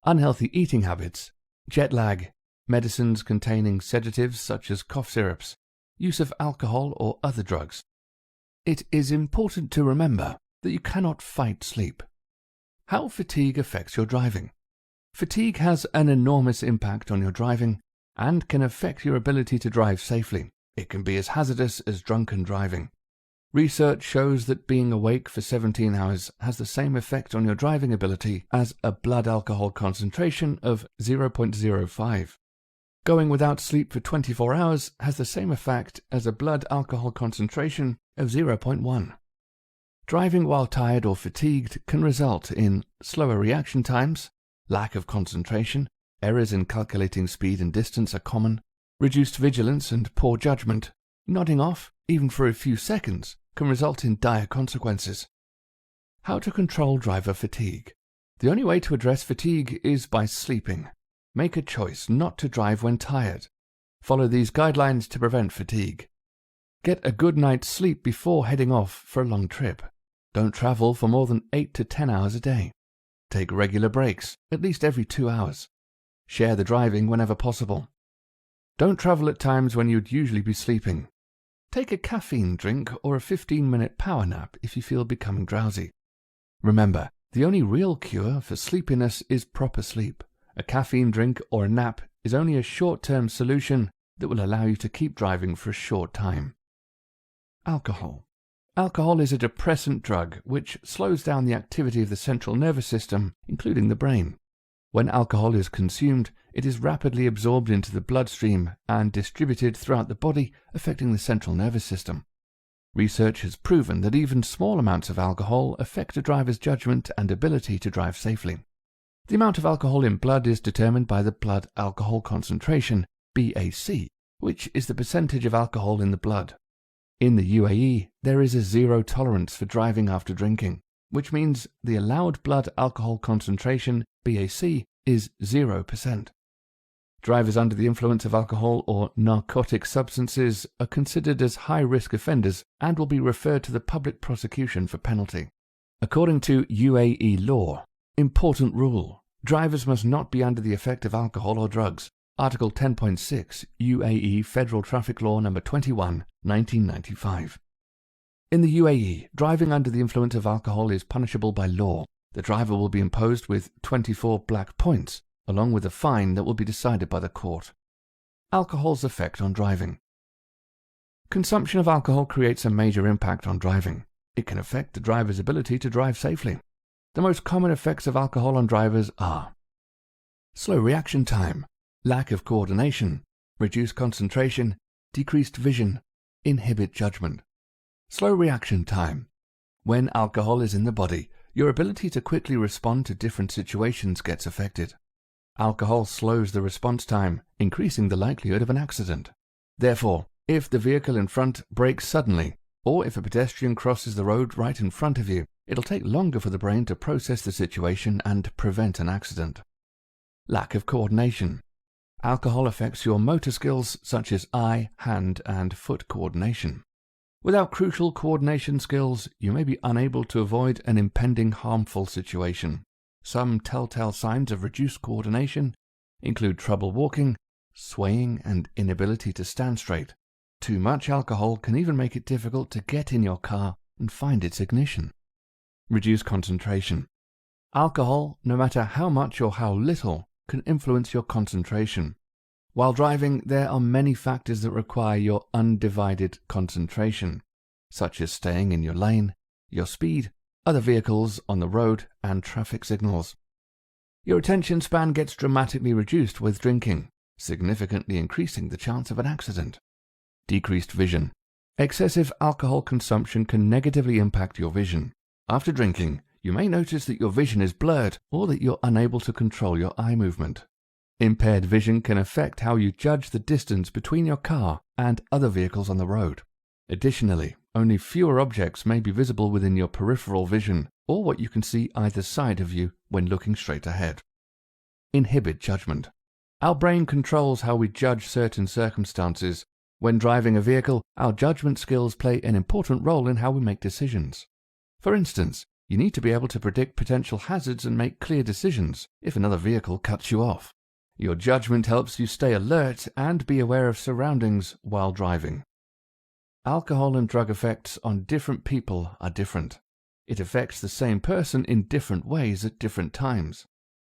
unhealthy eating habits, jet lag, medicines containing sedatives such as cough syrups, use of alcohol or other drugs. It is important to remember that you cannot fight sleep. How fatigue affects your driving. Fatigue has an enormous impact on your driving and can affect your ability to drive safely. It can be as hazardous as drunken driving. Research shows that being awake for 17 hours has the same effect on your driving ability as a blood alcohol concentration of 0.05. Going without sleep for 24 hours has the same effect as a blood alcohol concentration of 0.1. Driving while tired or fatigued can result in slower reaction times, lack of concentration, errors in calculating speed and distance are common, reduced vigilance and poor judgment. Nodding off, even for a few seconds, can result in dire consequences. How to control driver fatigue. The only way to address fatigue is by sleeping. Make a choice not to drive when tired. Follow these guidelines to prevent fatigue. Get a good night's sleep before heading off for a long trip. Don't travel for more than 8 to 10 hours a day. Take regular breaks, at least every 2 hours. Share the driving whenever possible. Don't travel at times when you'd usually be sleeping. Take a caffeine drink or a 15-minute power nap if you feel becoming drowsy. Remember, the only real cure for sleepiness is proper sleep. A caffeine drink or a nap is only a short-term solution that will allow you to keep driving for a short time. Alcohol. Alcohol is a depressant drug which slows down the activity of the central nervous system, including the brain. When alcohol is consumed, it is rapidly absorbed into the bloodstream and distributed throughout the body, affecting the central nervous system. Research has proven that even small amounts of alcohol affect a driver's judgment and ability to drive safely. The amount of alcohol in blood is determined by the blood alcohol concentration, BAC, which is the percentage of alcohol in the blood. In the UAE, there is a zero tolerance for driving after drinking, which means the allowed blood alcohol concentration, BAC, is 0%. Drivers under the influence of alcohol or narcotic substances are considered as high-risk offenders and will be referred to the public prosecution for penalty. According to UAE law, important rule: drivers must not be under the effect of alcohol or drugs. Article 10.6 UAE Federal Traffic Law No. 21, 1995. In the UAE, driving under the influence of alcohol is punishable by law. The driver will be imposed with 24 black points, along with a fine that will be decided by the court. Alcohol's effect on driving. Consumption of alcohol creates a major impact on driving. It can affect the driver's ability to drive safely. The most common effects of alcohol on drivers are slow reaction time, lack of coordination, reduced concentration, decreased vision, inhibit judgment. Slow reaction time. When alcohol is in the body, your ability to quickly respond to different situations gets affected. Alcohol slows the response time, increasing the likelihood of an accident. Therefore, if the vehicle in front brakes suddenly, or if a pedestrian crosses the road right in front of you, it'll take longer for the brain to process the situation and prevent an accident. Lack of coordination. Alcohol affects your motor skills such as eye, hand, and foot coordination. Without crucial coordination skills, you may be unable to avoid an impending harmful situation. Some telltale signs of reduced coordination include trouble walking, swaying, and inability to stand straight. Too much alcohol can even make it difficult to get in your car and find its ignition. Reduced concentration. Alcohol, no matter how much or how little, can influence your concentration. While driving, there are many factors that require your undivided concentration, such as staying in your lane, your speed, other vehicles on the road, and traffic signals. Your attention span gets dramatically reduced with drinking, significantly increasing the chance of an accident. Decreased vision. Excessive alcohol consumption can negatively impact your vision. After drinking, you may notice that your vision is blurred or that you're unable to control your eye movement. Impaired vision can affect how you judge the distance between your car and other vehicles on the road. Additionally, only fewer objects may be visible within your peripheral vision or what you can see either side of you when looking straight ahead. Inhibit judgment. Our brain controls how we judge certain circumstances. When driving a vehicle, our judgment skills play an important role in how we make decisions. For instance, you need to be able to predict potential hazards and make clear decisions if another vehicle cuts you off. Your judgment helps you stay alert and be aware of surroundings while driving. Alcohol and drug effects on different people are different. It affects the same person in different ways at different times.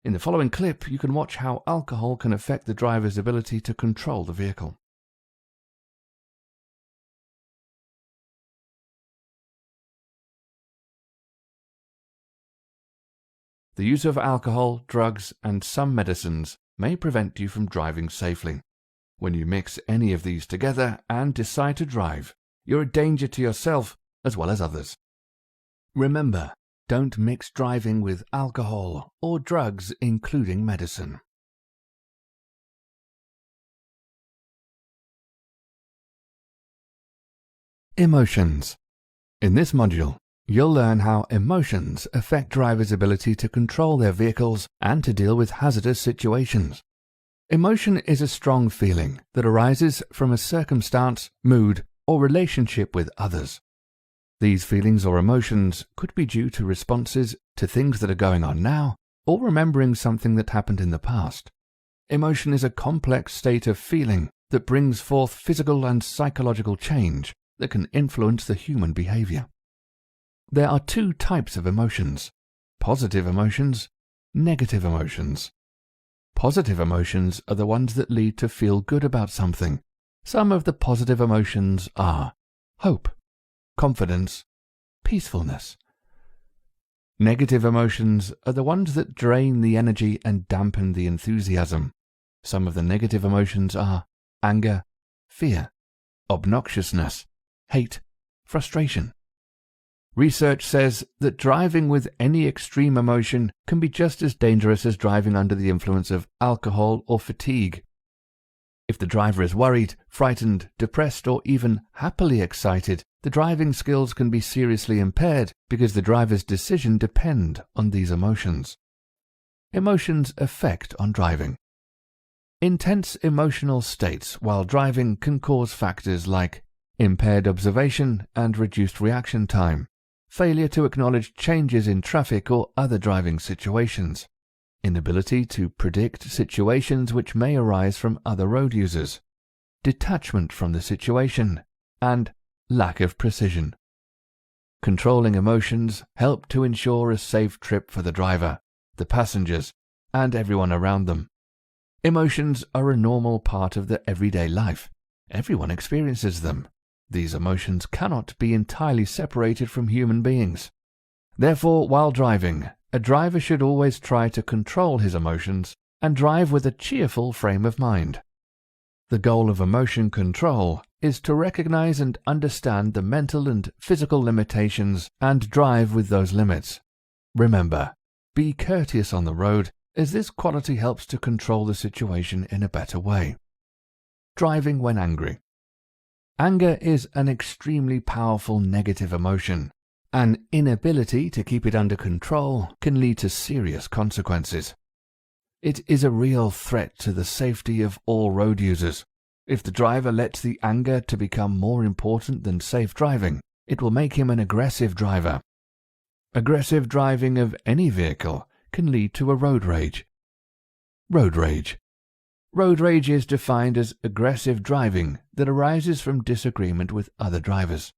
In the following clip, you can watch how alcohol can affect the driver's ability to control the vehicle. The use of alcohol, drugs, and some medicines may prevent you from driving safely. When you mix any of these together and decide to drive, you're a danger to yourself as well as others. Remember, don't mix driving with alcohol or drugs, including medicine. Emotions. In this module, you'll learn how emotions affect drivers' ability to control their vehicles and to deal with hazardous situations. Emotion is a strong feeling that arises from a circumstance, mood, or relationship with others. These feelings or emotions could be due to responses to things that are going on now or remembering something that happened in the past. Emotion is a complex state of feeling that brings forth physical and psychological change that can influence the human behavior. There are two types of emotions: positive emotions, negative emotions. Positive emotions are the ones that lead to feel good about something. Some of the positive emotions are hope, confidence, peacefulness. Negative emotions are the ones that drain the energy and dampen the enthusiasm. Some of the negative emotions are anger, fear, obnoxiousness, hate, frustration. Research says that driving with any extreme emotion can be just as dangerous as driving under the influence of alcohol or fatigue. If the driver is worried, frightened, depressed, or even happily excited, the driving skills can be seriously impaired because the driver's decision depends on these emotions. Emotions' effect on driving. Intense emotional states while driving can cause factors like impaired observation and reduced reaction time, failure to acknowledge changes in traffic or other driving situations, inability to predict situations which may arise from other road users, detachment from the situation, and lack of precision. Controlling emotions help to ensure a safe trip for the driver, the passengers, and everyone around them. Emotions are a normal part of the everyday life. Everyone experiences them. These emotions cannot be entirely separated from human beings. Therefore, while driving, a driver should always try to control his emotions and drive with a cheerful frame of mind. The goal of emotion control is to recognize and understand the mental and physical limitations and drive with those limits. Remember, be courteous on the road, as this quality helps to control the situation in a better way. Driving when angry. Anger is an extremely powerful negative emotion. An inability to keep it under control can lead to serious consequences. It is a real threat to the safety of all road users. If the driver lets the anger to become more important than safe driving, it will make him an aggressive driver. Aggressive driving of any vehicle can lead to a road rage. Road rage. Road rage is defined as aggressive driving that arises from disagreement with other drivers.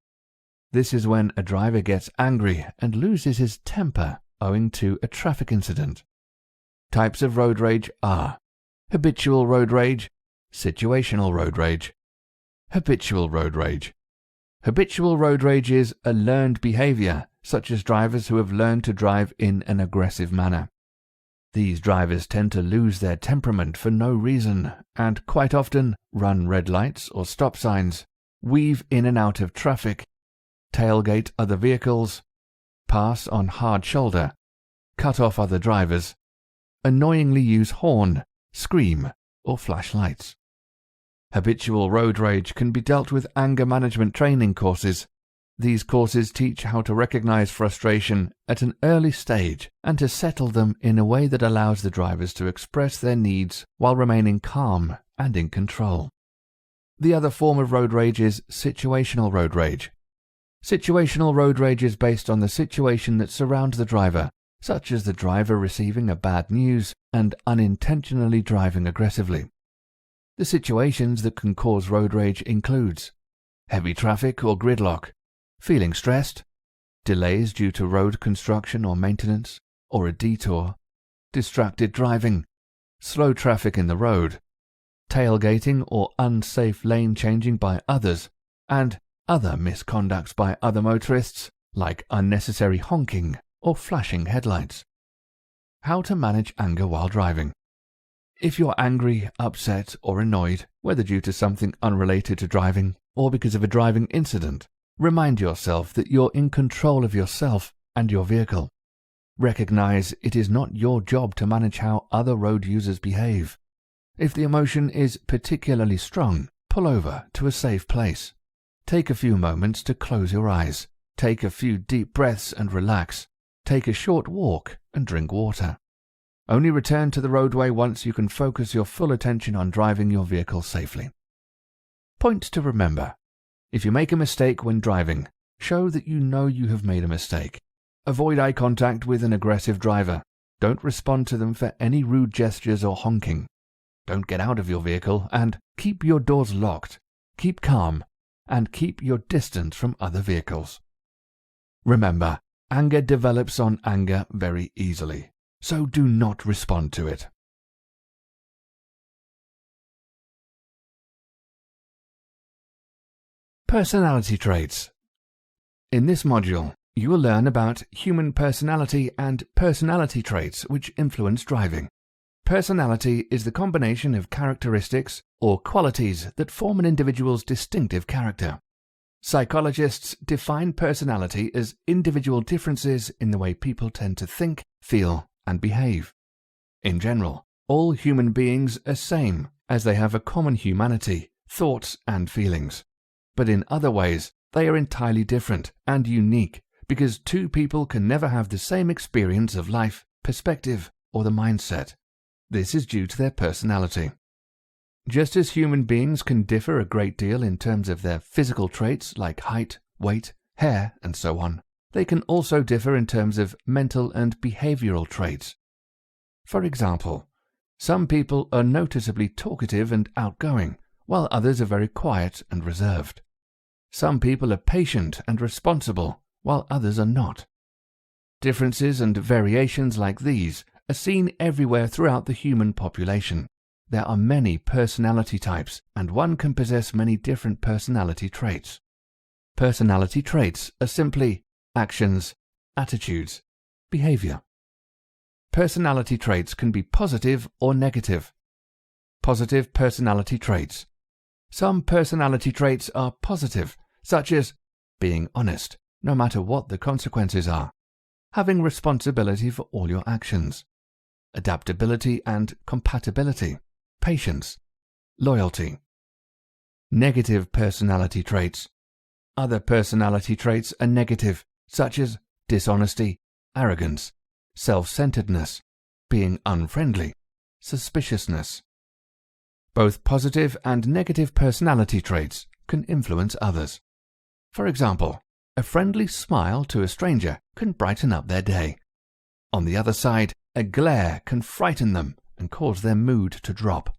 This is when a driver gets angry and loses his temper owing to a traffic incident. Types of road rage are habitual road rage, situational road rage. Habitual road rage. Habitual road rage is a learned behavior, such as drivers who have learned to drive in an aggressive manner. These drivers tend to lose their temperament for no reason and quite often run red lights or stop signs, weave in and out of traffic, tailgate other vehicles, pass on hard shoulder, cut off other drivers, annoyingly use horn, scream, or flash lights. Habitual road rage can be dealt with anger management training courses. These courses teach how to recognize frustration at an early stage and to settle them in a way that allows the drivers to express their needs while remaining calm and in control. The other form of road rage is situational road rage. Situational road rage is based on the situation that surrounds the driver, such as the driver receiving a bad news and unintentionally driving aggressively. The situations that can cause road rage includes heavy traffic or gridlock, feeling stressed, delays due to road construction or maintenance, or a detour, distracted driving, slow traffic in the road, tailgating or unsafe lane changing by others, and other misconducts by other motorists, like unnecessary honking or flashing headlights. How to manage anger while driving. If you're angry, upset, or annoyed, whether due to something unrelated to driving or because of a driving incident, remind yourself that you're in control of yourself and your vehicle. Recognize it is not your job to manage how other road users behave. If the emotion is particularly strong, pull over to a safe place. Take a few moments to close your eyes. Take a few deep breaths and relax. Take a short walk and drink water. Only return to the roadway once you can focus your full attention on driving your vehicle safely. Points to remember. If you make a mistake when driving, show that you know you have made a mistake. Avoid eye contact with an aggressive driver. Don't respond to them for any rude gestures or honking. Don't get out of your vehicle and keep your doors locked. Keep calm and keep your distance from other vehicles. Remember, anger develops on anger very easily, so do not respond to it. Personality traits. In this module, you will learn about human personality and personality traits which influence driving. Personality is the combination of characteristics or qualities that form an individual's distinctive character. Psychologists define personality as individual differences in the way people tend to think, feel, and behave. In general, all human beings are same, as they have a common humanity, thoughts, and feelings. But in other ways, they are entirely different and unique, because two people can never have the same experience of life, perspective, or the mindset. This is due to their personality. Just as human beings can differ a great deal in terms of their physical traits like height, weight, hair, and so on, they can also differ in terms of mental and behavioral traits. For example, some people are noticeably talkative and outgoing, while others are very quiet and reserved. Some people are patient and responsible, while others are not. Differences and variations like these are seen everywhere throughout the human population. There are many personality types, and one can possess many different personality traits. Personality traits are simply actions, attitudes, behavior. Personality traits can be positive or negative. Positive personality traits. Some personality traits are positive, such as being honest, no matter what the consequences are, having responsibility for all your actions, adaptability and compatibility, patience, loyalty. Negative personality traits. Other personality traits are negative, such as dishonesty, arrogance, self-centeredness, being unfriendly, suspiciousness. Both positive and negative personality traits can influence others. For example, a friendly smile to a stranger can brighten up their day. On the other side, a glare can frighten them and cause their mood to drop.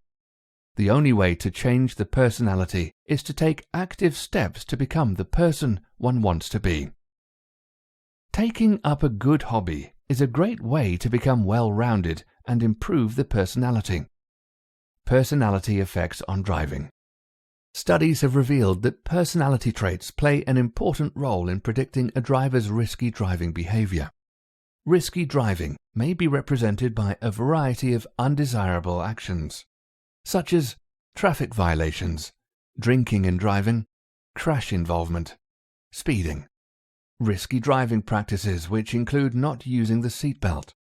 The only way to change the personality is to take active steps to become the person one wants to be. Taking up a good hobby is a great way to become well-rounded and improve the personality. Personality effects on driving. Studies have revealed that personality traits play an important role in predicting a driver's risky driving behavior. Risky driving may be represented by a variety of undesirable actions, such as traffic violations, drinking and driving, crash involvement, speeding. Risky driving practices which include not using the seatbelt.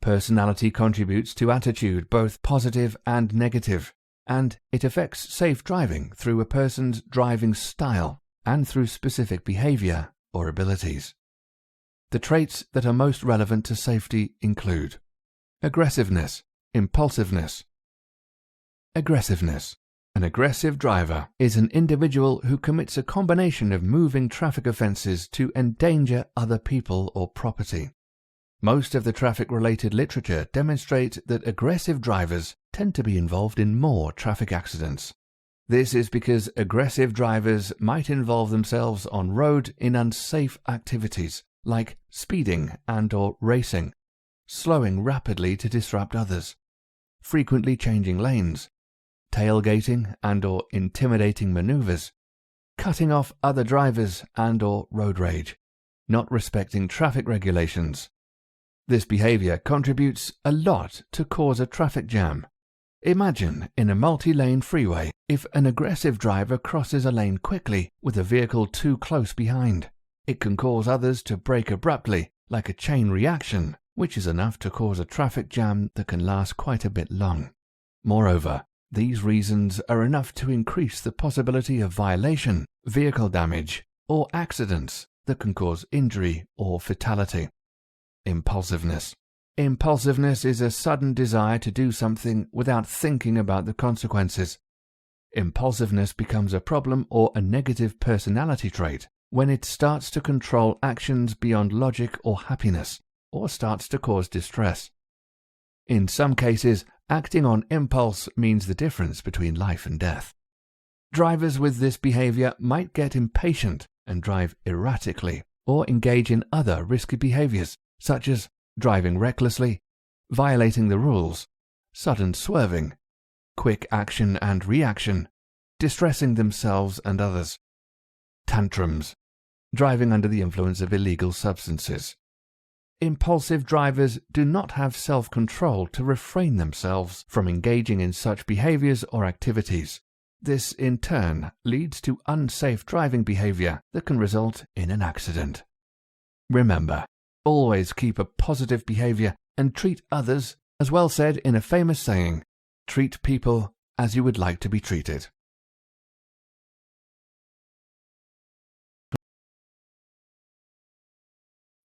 Personality contributes to attitude, both positive and negative, and it affects safe driving through a person's driving style and through specific behavior or abilities. The traits that are most relevant to safety include aggressiveness, impulsiveness. Aggressiveness. An aggressive driver is an individual who commits a combination of moving traffic offences to endanger other people or property. Most of the traffic-related literature demonstrates that aggressive drivers tend to be involved in more traffic accidents. This is because aggressive drivers might involve themselves on road in unsafe activities like speeding and/or racing, slowing rapidly to disrupt others, frequently changing lanes, tailgating and/or intimidating maneuvers, cutting off other drivers and/or road rage, not respecting traffic regulations. This behavior contributes a lot to cause a traffic jam. Imagine in a multi-lane freeway if an aggressive driver crosses a lane quickly with a vehicle too close behind. It can cause others to brake abruptly, like a chain reaction, which is enough to cause a traffic jam that can last quite a bit long. Moreover, these reasons are enough to increase the possibility of violation, vehicle damage, or accidents that can cause injury or fatality. Impulsiveness. Impulsiveness is a sudden desire to do something without thinking about the consequences. Impulsiveness becomes a problem or a negative personality trait when it starts to control actions beyond logic or happiness, or starts to cause distress. In some cases, acting on impulse means the difference between life and death. Drivers with this behavior might get impatient and drive erratically, or engage in other risky behaviors, such as driving recklessly, violating the rules, sudden swerving, quick action and reaction, distressing themselves and others. Tantrums. Driving under the influence of illegal substances. Impulsive drivers do not have self-control to refrain themselves from engaging in such behaviors or activities. This, in turn, leads to unsafe driving behavior that can result in an accident. Remember, always keep a positive behavior and treat others, as well said in a famous saying, treat people as you would like to be treated.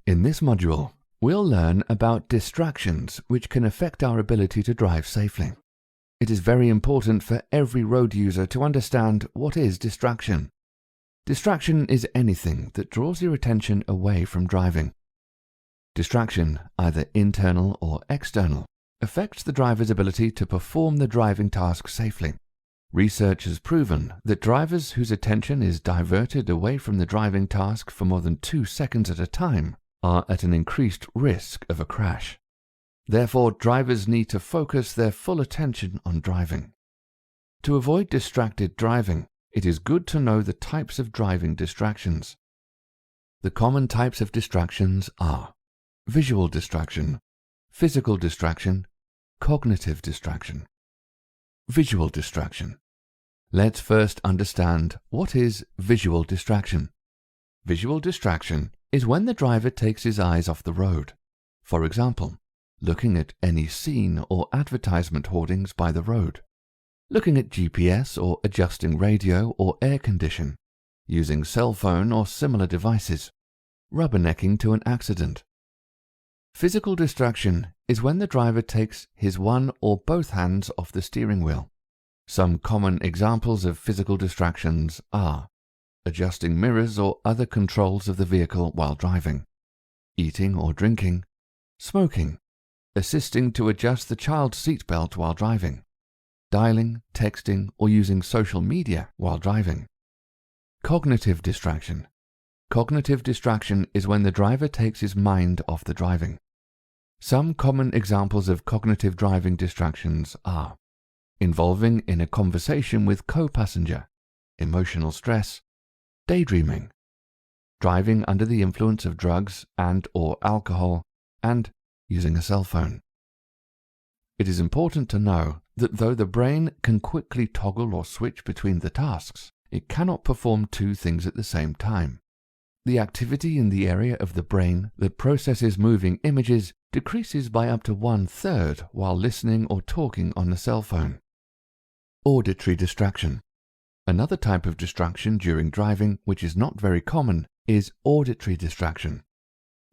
In this module, we'll learn about distractions which can affect our ability to drive safely. It is very important for every road user to understand what is distraction. Distraction is anything that draws your attention away from driving. Distraction, either internal or external, affects the driver's ability to perform the driving task safely. Research has proven that drivers whose attention is diverted away from the driving task for more than 2 seconds at a time are at an increased risk of a crash. Therefore, drivers need to focus their full attention on driving. To avoid distracted driving, it is good to know the types of driving distractions. The common types of distractions are visual distraction, physical distraction, cognitive distraction. Visual distraction. Let's first understand what is visual distraction. Visual distraction is when the driver takes his eyes off the road. For example, looking at any scene or advertisement hoardings by the road, looking at GPS or adjusting radio or air condition, using cell phone or similar devices, rubbernecking to an accident. Physical distraction is when the driver takes his one or both hands off the steering wheel. Some common examples of physical distractions are adjusting mirrors or other controls of the vehicle while driving, eating or drinking, smoking, assisting to adjust the child's seatbelt while driving, dialing, texting, or using social media while driving. Cognitive distraction. Cognitive distraction is when the driver takes his mind off the driving. Some common examples of cognitive driving distractions are involving in a conversation with co-passenger, emotional stress, daydreaming, driving under the influence of drugs and/or alcohol, and using a cell phone. It is important to know that though the brain can quickly toggle or switch between the tasks, it cannot perform 2 things at the same time. The activity in the area of the brain that processes moving images decreases by up to 1/3 while listening or talking on a cell phone. Auditory distraction. Another type of distraction during driving, which is not very common, is auditory distraction.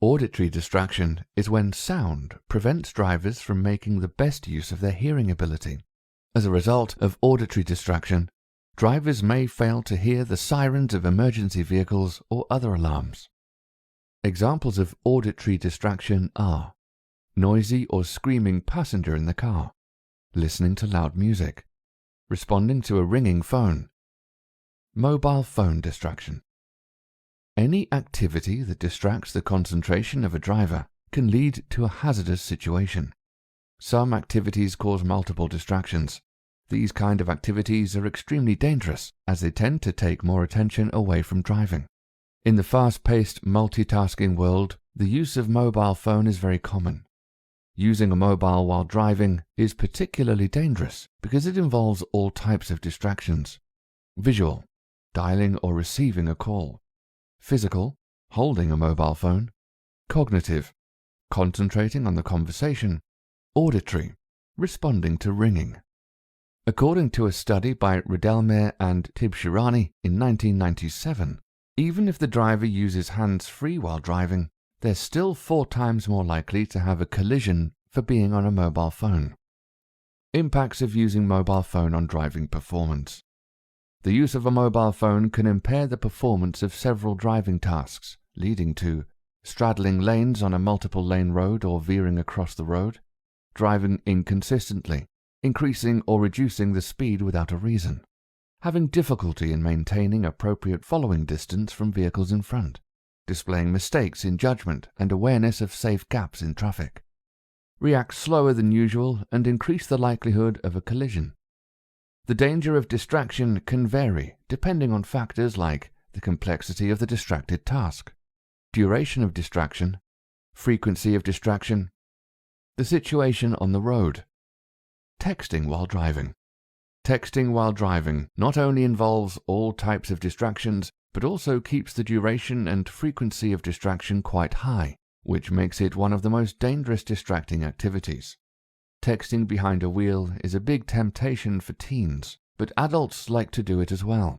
Auditory distraction is when sound prevents drivers from making the best use of their hearing ability. As a result of auditory distraction, drivers may fail to hear the sirens of emergency vehicles or other alarms. Examples of auditory distraction are noisy or screaming passenger in the car, listening to loud music, responding to a ringing phone, mobile phone distraction. Any activity that distracts the concentration of a driver can lead to a hazardous situation. Some activities cause multiple distractions. These kind of activities are extremely dangerous as they tend to take more attention away from driving. In the fast-paced multitasking world, the use of mobile phone is very common. Using a mobile while driving is particularly dangerous because it involves all types of distractions. Visual, dialing or receiving a call. Physical, holding a mobile phone. Cognitive, concentrating on the conversation. Auditory, responding to ringing. According to a study by Ridelmer and Tibshirani in 1997, even if the driver uses hands-free while driving, they're still 4 times more likely to have a collision for being on a mobile phone. Impacts of using mobile phone on driving performance. The use of a mobile phone can impair the performance of several driving tasks, leading to straddling lanes on a multiple-lane road or veering across the road, driving inconsistently, increasing or reducing the speed without a reason, having difficulty in maintaining appropriate following distance from vehicles in front, displaying mistakes in judgment and awareness of safe gaps in traffic, react slower than usual and increase the likelihood of a collision. The danger of distraction can vary depending on factors like the complexity of the distracted task, duration of distraction, frequency of distraction, the situation on the road. Texting while driving. Texting while driving not only involves all types of distractions, but also keeps the duration and frequency of distraction quite high, which makes it one of the most dangerous distracting activities. Texting behind a wheel is a big temptation for teens, but adults like to do it as well.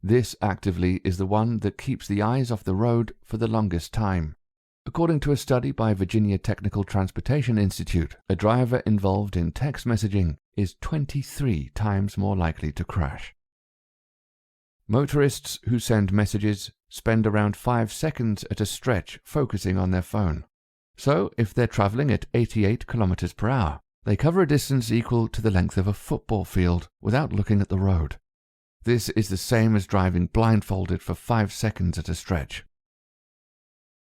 This actively is the one that keeps the eyes off the road for the longest time. According to a study by Virginia Technical Transportation Institute, a driver involved in text messaging is 23 times more likely to crash. Motorists who send messages spend around 5 seconds at a stretch focusing on their phone. So, if they're traveling at 88 kilometers per hour, They cover a distance equal to the length of a football field without looking at the road. This is the same as driving blindfolded for 5 seconds at a stretch.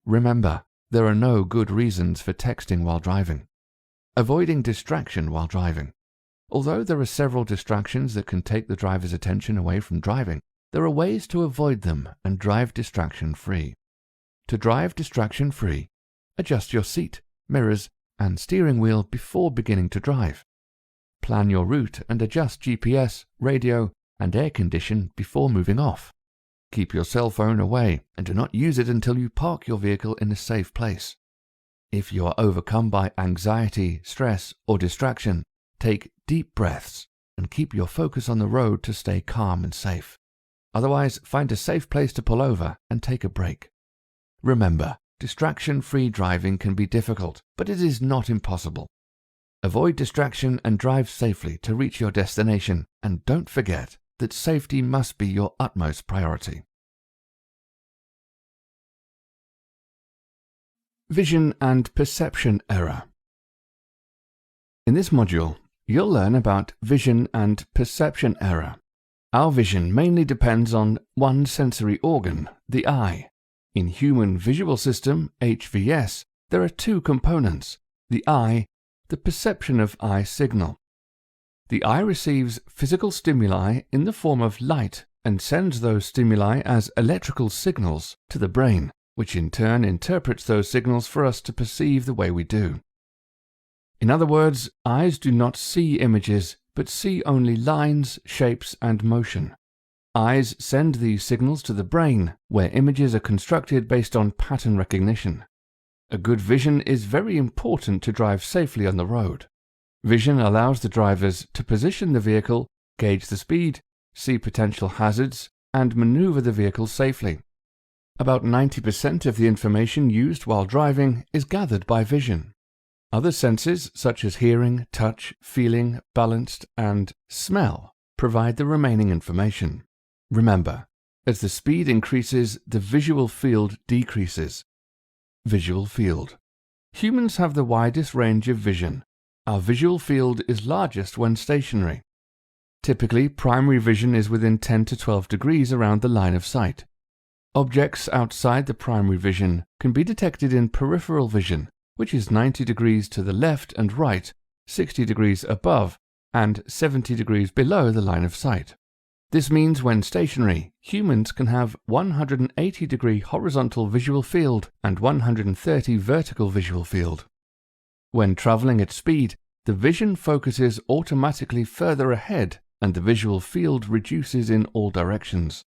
Remember, there are no good reasons for texting while driving. Avoiding distraction while driving. Although there are several distractions that can take the driver's attention away from driving, there are ways to avoid them and drive distraction-free. To drive distraction-free, adjust your seat, mirrors, and steering wheel before beginning to drive. Plan your route and adjust GPS, radio, and air condition before moving off. Keep your cell phone away and do not use it until you park your vehicle in a safe place. If you are overcome by anxiety, stress, or distraction, take deep breaths and keep your focus on the road to stay calm and safe. Otherwise, find a safe place to pull over and take a break. Remember, distraction-free driving can be difficult, but it is not impossible. Avoid distraction and drive safely to reach your destination, and don't forget that safety must be your utmost priority. Vision and perception error. In this module, you'll learn about vision and perception error. Our vision mainly depends on one sensory organ, the eye. In human visual system, HVS, there are two components, the eye, the perception of eye signal. The eye receives physical stimuli in the form of light and sends those stimuli as electrical signals to the brain, which in turn interprets those signals for us to perceive the way we do. In other words, eyes do not see images, but see only lines, shapes, and motion. Eyes send these signals to the brain, where images are constructed based on pattern recognition. A good vision is very important to drive safely on the road. Vision allows the drivers to position the vehicle, gauge the speed, see potential hazards, and maneuver the vehicle safely. About 90% of the information used while driving is gathered by vision. Other senses, such as hearing, touch, feeling, balance, and smell, provide the remaining information. Remember, as the speed increases, the visual field decreases. Visual field. Humans have the widest range of vision. Our visual field is largest when stationary. Typically, primary vision is within 10 to 12 degrees around the line of sight. Objects outside the primary vision can be detected in peripheral vision, which is 90 degrees to the left and right, 60 degrees above, and 70 degrees below the line of sight. This means when stationary, humans can have 180-degree horizontal visual field and 130 vertical visual field. When traveling at speed, the vision focuses automatically further ahead and the visual field reduces in all directions.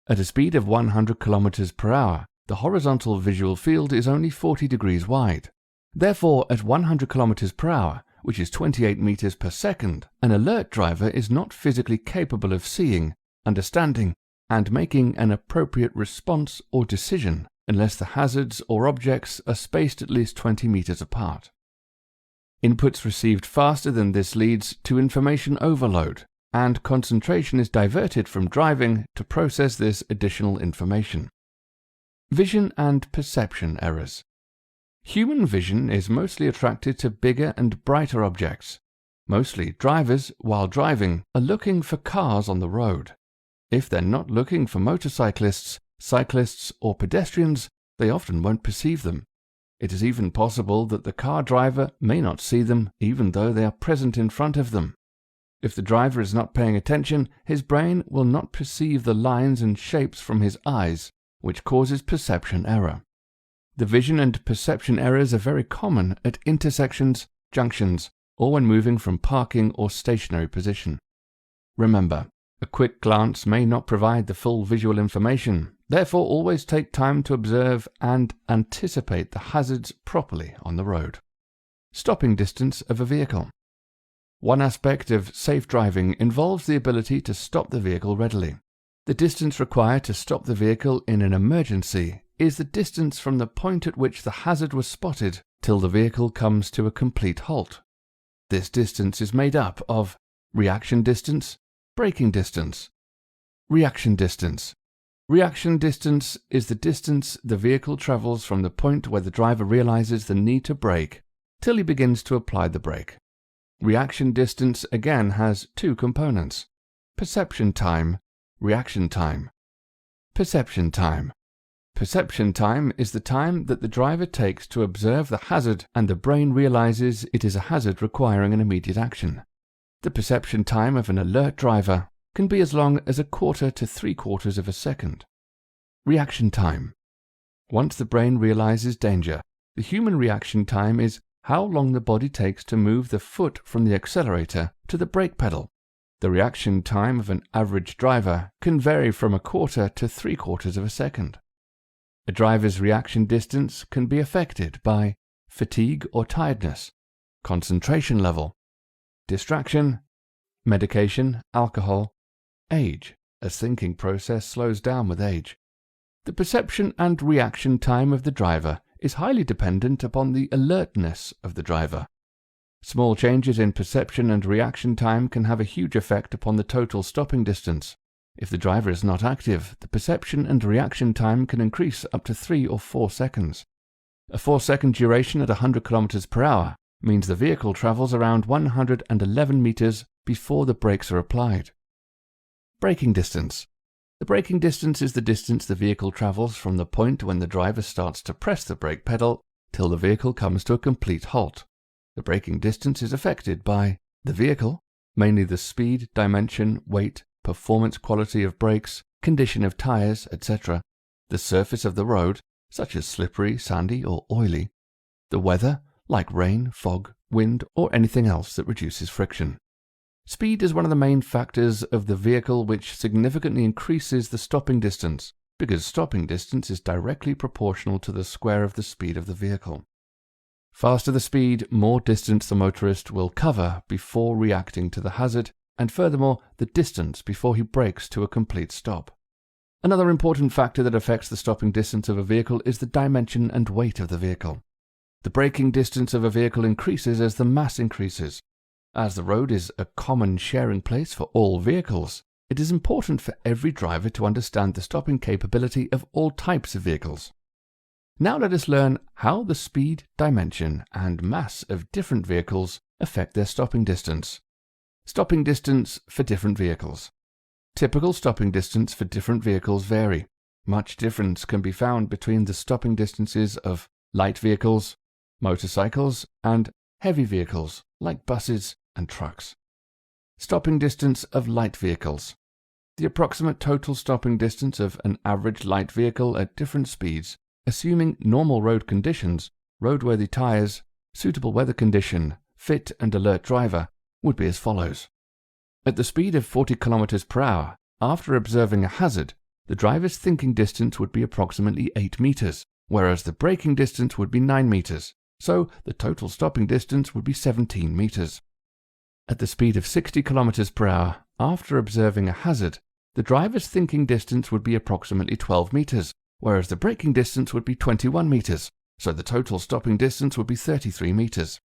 At a speed of 100 km per hour, the horizontal visual field is only 40 degrees wide. Therefore, at 100 km per hour, which is 28 meters per second, an alert driver is not physically capable of seeing, understanding, and making an appropriate response or decision unless the hazards or objects are spaced at least 20 meters apart. Inputs received faster than this leads to information overload, and concentration is diverted from driving to process this additional information. Vision and perception errors. Human vision is mostly attracted to bigger and brighter objects. Mostly, drivers, while driving, are looking for cars on the road. If they're not looking for motorcyclists, cyclists, or pedestrians, they often won't perceive them. It is even possible that the car driver may not see them even though they are present in front of them. If the driver is not paying attention, his brain will not perceive the lines and shapes from his eyes, which causes perception error. The vision and perception errors are very common at intersections, junctions, or when moving from parking or stationary position. Remember, a quick glance may not provide the full visual information, therefore always take time to observe and anticipate the hazards properly on the road. Stopping distance of a vehicle. One aspect of safe driving involves the ability to stop the vehicle readily. The distance required to stop the vehicle in an emergency is the distance from the point at which the hazard was spotted till the vehicle comes to a complete halt. This distance is made up of reaction distance, braking distance. Reaction distance. Reaction distance is the distance the vehicle travels from the point where the driver realizes the need to brake till he begins to apply the brake. Reaction distance again has two components: perception time, reaction time. Perception time. Perception time is the time that the driver takes to observe the hazard and the brain realizes it is a hazard requiring an immediate action. The perception time of an alert driver can be as long as 1/4 to 3/4 of a second. Reaction time. Once the brain realizes danger, the human reaction time is how long the body takes to move the foot from the accelerator to the brake pedal. The reaction time of an average driver can vary from 1/4 to 3/4 of a second. A driver's reaction distance can be affected by fatigue or tiredness, concentration level, distraction, medication, alcohol, age, as thinking process slows down with age. The perception and reaction time of the driver is highly dependent upon the alertness of the driver. Small changes in perception and reaction time can have a huge effect upon the total stopping distance. If the driver is not active, the perception and reaction time can increase up to 3 or 4 seconds. A 4-second duration at 100 km/h means the vehicle travels around 111 meters before the brakes are applied. Braking distance. The braking distance is the distance the vehicle travels from the point when the driver starts to press the brake pedal till the vehicle comes to a complete halt. The braking distance is affected by the vehicle, mainly the speed, dimension, weight, performance quality of brakes, condition of tires, etc., the surface of the road, such as slippery, sandy, or oily, the weather, like rain, fog, wind, or anything else that reduces friction. Speed is one of the main factors of the vehicle which significantly increases the stopping distance, because stopping distance is directly proportional to the square of the speed of the vehicle. Faster the speed, more distance the motorist will cover before reacting to the hazard, and furthermore, the distance before he brakes to a complete stop. Another important factor that affects the stopping distance of a vehicle is the dimension and weight of the vehicle. The braking distance of a vehicle increases as the mass increases. As the road is a common sharing place for all vehicles, it is important for every driver to understand the stopping capability of all types of vehicles. Now let us learn how the speed, dimension, and mass of different vehicles affect their stopping distance. Stopping distance for different vehicles. Typical stopping distance for different vehicles vary. Much difference can be found between the stopping distances of light vehicles, motorcycles, and heavy vehicles like buses and trucks. Stopping distance of light vehicles. The approximate total stopping distance of an average light vehicle at different speeds, assuming normal road conditions, roadworthy tires, suitable weather condition, fit and alert driver, would be as follows. At the speed of 40 km/h, after observing a hazard, the driver's thinking distance would be approximately 8 meters, whereas the braking distance would be 9 meters, so the total stopping distance would be 17 meters. At the speed of 60 km/h, after observing a hazard, the driver's thinking distance would be approximately 12 meters, whereas the braking distance would be 21 meters, so the total stopping distance would be 33 meters.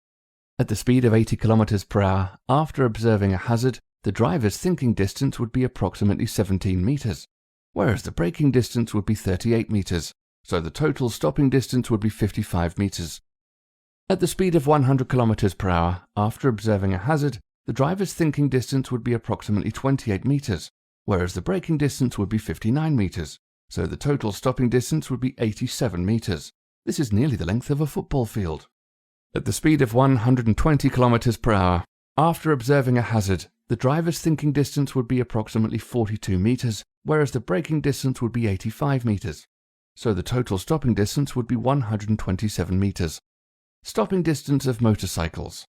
At the speed of 80 km/h, after observing a hazard, the driver's thinking distance would be approximately 17 meters, whereas the braking distance would be 38 meters, so the total stopping distance would be 55 meters. At the speed of 100 km/h, after observing a hazard, the driver's thinking distance would be approximately 28 meters, whereas the braking distance would be 59 meters, so the total stopping distance would be 87 meters. This is nearly the length of a football field. At the speed of 120 km/h, after observing a hazard, the driver's thinking distance would be approximately 42 meters, whereas the braking distance would be 85 meters, so the total stopping distance would be 127 meters. Stopping distance of motorcycles.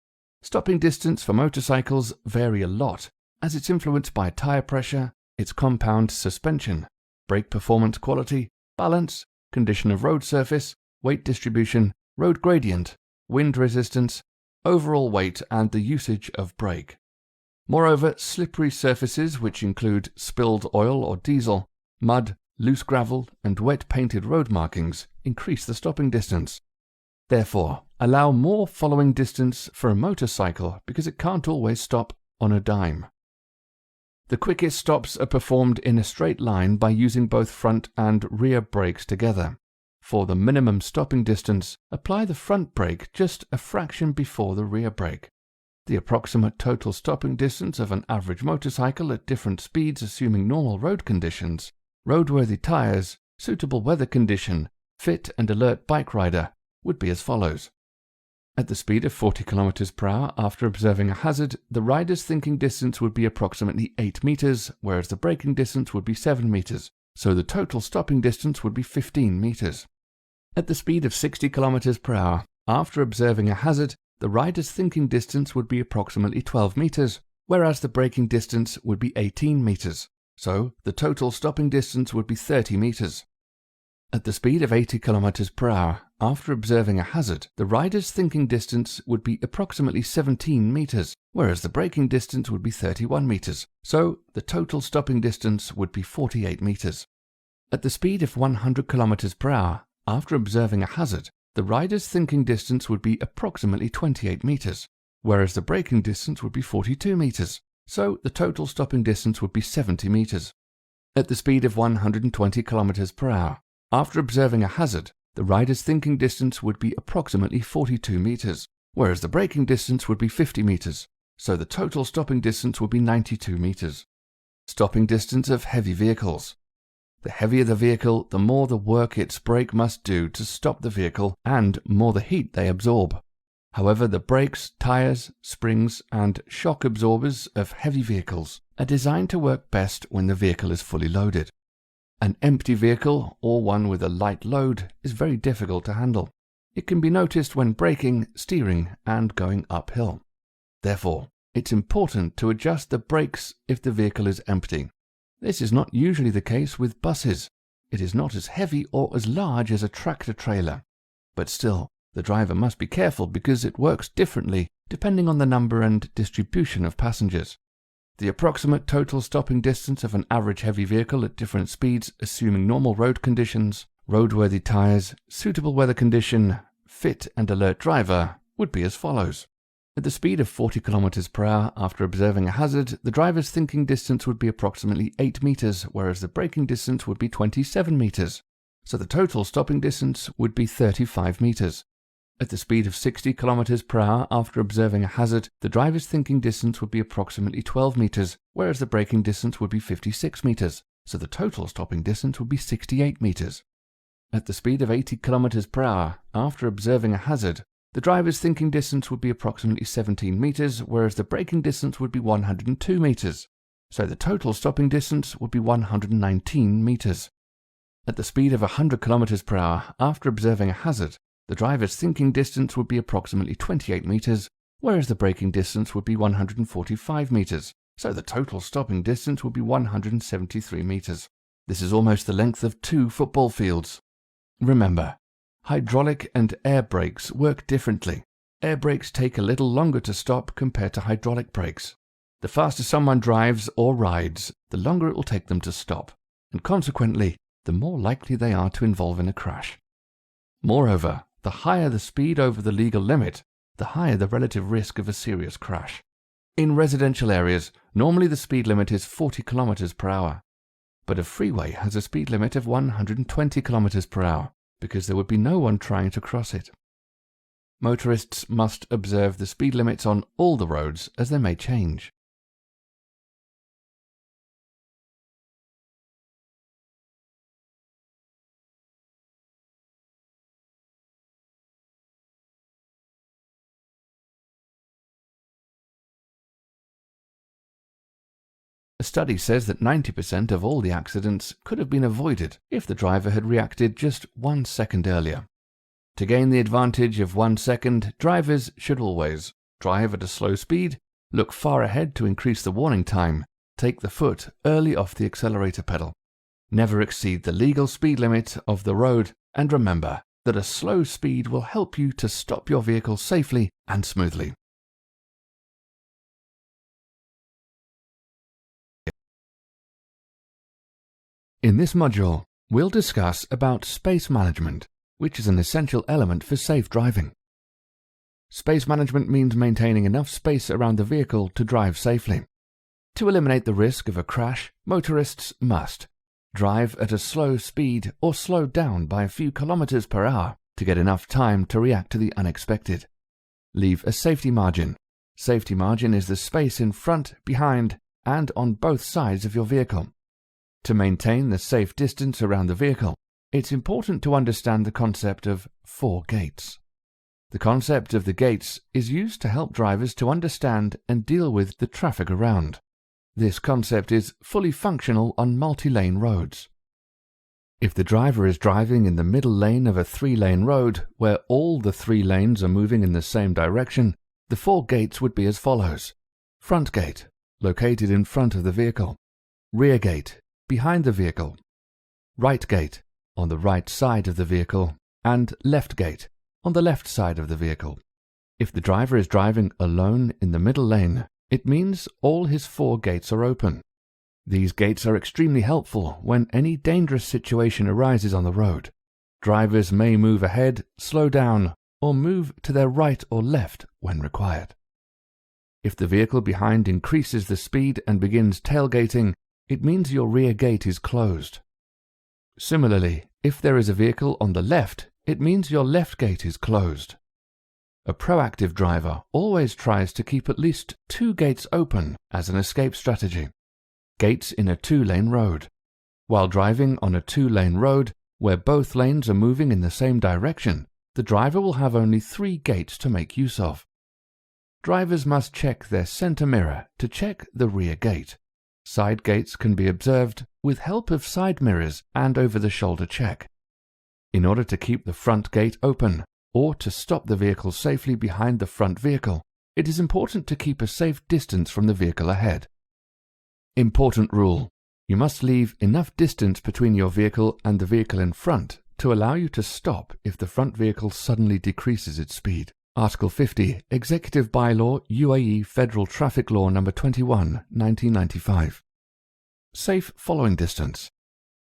Stopping distance for motorcycles vary a lot, as it's influenced by tire pressure, its compound suspension, brake performance quality, balance, condition of road surface, weight distribution, road gradient, wind resistance, overall weight, and the usage of brake. Moreover, slippery surfaces, which include spilled oil or diesel, mud, loose gravel, and wet painted road markings, increase the stopping distance. Therefore, allow more following distance for a motorcycle because it can't always stop on a dime. The quickest stops are performed in a straight line by using both front and rear brakes together. For the minimum stopping distance, apply the front brake just a fraction before the rear brake. the approximate total stopping distance of an average motorcycle at different speeds assuming normal road conditions, roadworthy tires, suitable weather condition, fit and alert bike rider would be as follows. At the speed of 40 km per hour after observing a hazard, the rider's thinking distance would be approximately 8 meters, whereas the braking distance would be 7 meters, so the total stopping distance would be 15 meters. At the speed of 60 km per hour after observing a hazard, the rider's thinking distance would be approximately 12 meters, whereas the braking distance would be 18 meters, so the total stopping distance would be 30 meters. At the speed of 80 km per hour after observing a hazard, the rider's thinking distance would be approximately 17 meters, whereas the braking distance would be 31 meters, so the total stopping distance would be 48 meters. At the speed of 100 km per hour after observing a hazard, the rider's thinking distance would be approximately 28 meters, whereas the braking distance would be 42 meters, so the total stopping distance would be 70 meters. At the speed of 120 km per hour after observing a hazard, the rider's thinking distance would be approximately 42 meters, whereas the braking distance would be 50 meters, so the total stopping distance would be 92 meters. Stopping distance of heavy vehicles. The heavier the vehicle, the more the work its brake must do to stop the vehicle and more the heat they absorb. However, the brakes, tires, springs, and shock absorbers of heavy vehicles are designed to work best when the vehicle is fully loaded. An empty vehicle, or one with a light load, is very difficult to handle. It can be noticed when braking, steering, and going uphill. Therefore, it's important to adjust the brakes if the vehicle is empty. This is not usually the case with buses. It is not as heavy or as large as a tractor-trailer. But still, the driver must be careful because it works differently depending on the number and distribution of passengers. The approximate total stopping distance of an average heavy vehicle at different speeds, assuming normal road conditions, roadworthy tires, suitable weather condition, fit and alert driver, would be as follows. At the speed of 40 km per hour after observing a hazard, the driver's thinking distance would be approximately 8 meters, whereas the braking distance would be 27 meters, so the total stopping distance would be 35 meters. At the speed of 60 km per hour after observing a hazard, the driver's thinking distance would be approximately 12 meters, whereas the braking distance would be 56 meters, so the total stopping distance would be 68 meters. At the speed of 80 km per hour after observing a hazard, the driver's thinking distance would be approximately 17 meters, whereas the braking distance would be 102 meters, so the total stopping distance would be 119 meters. At the speed of 100 km per hour after observing a hazard, the driver's thinking distance would be approximately 28 meters, whereas the braking distance would be 145 meters, so the total stopping distance would be 173 meters. This is almost the length of 2 football fields. Remember, hydraulic and air brakes work differently. Air brakes take a little longer to stop compared to hydraulic brakes. The faster someone drives or rides, the longer it will take them to stop, and consequently, the more likely they are to involve in a crash. Moreover, the higher the speed over the legal limit, the higher the relative risk of a serious crash. In residential areas, normally the speed limit is 40 km per hour, but a freeway has a speed limit of 120 km per hour because there would be no one trying to cross it. Motorists must observe the speed limits on all the roads as they may change. A study says that 90% of all the accidents could have been avoided if the driver had reacted just 1 second earlier. To gain the advantage of 1 second, drivers should always drive at a slow speed, look far ahead to increase the warning time, take the foot early off the accelerator pedal. Never exceed the legal speed limit of the road, and remember that a slow speed will help you to stop your vehicle safely and smoothly. In this module, we'll discuss about space management, which is an essential element for safe driving. Space management means maintaining enough space around the vehicle to drive safely. To eliminate the risk of a crash, motorists must drive at a slow speed or slow down by a few kilometers per hour to get enough time to react to the unexpected. Leave a safety margin, Safety margin is the space in front, behind, and on both sides of your vehicle. To maintain the safe distance around the vehicle, it's important to understand the concept of 4 gates. The concept of the gates is used to help drivers to understand and deal with the traffic around. This concept is fully functional on multi-lane roads. If the driver is driving in the middle lane of a 3-lane road where all the 3 lanes are moving in the same direction, the 4 gates would be as follows. Front gate, located in front of the vehicle. Rear gate, behind the vehicle. Right gate, on the right side of the vehicle. And left gate, on the left side of the vehicle. If the driver is driving alone in the middle lane, it means all his 4 gates are open. These gates are extremely helpful when any dangerous situation arises on the road. Drivers may move ahead, slow down, or move to their right or left when required. If the vehicle behind increases the speed and begins tailgating, it means your rear gate is closed. Similarly, if there is a vehicle on the left, it means your left gate is closed. A proactive driver always tries to keep at least 2 gates open as an escape strategy. Gates in a 2-lane road. While driving on a 2-lane road where both lanes are moving in the same direction, the driver will have only 3 gates to make use of. Drivers must check their center mirror to check the rear gate. Side gates can be observed with help of side mirrors and over-the-shoulder check. In order to keep the front gate open, or to stop the vehicle safely behind the front vehicle, it is important to keep a safe distance from the vehicle ahead. Important rule: you must leave enough distance between your vehicle and the vehicle in front to allow you to stop if the front vehicle suddenly decreases its speed. Article 50, Executive Bylaw UAE Federal Traffic Law No. 21, 1995. Safe following distance.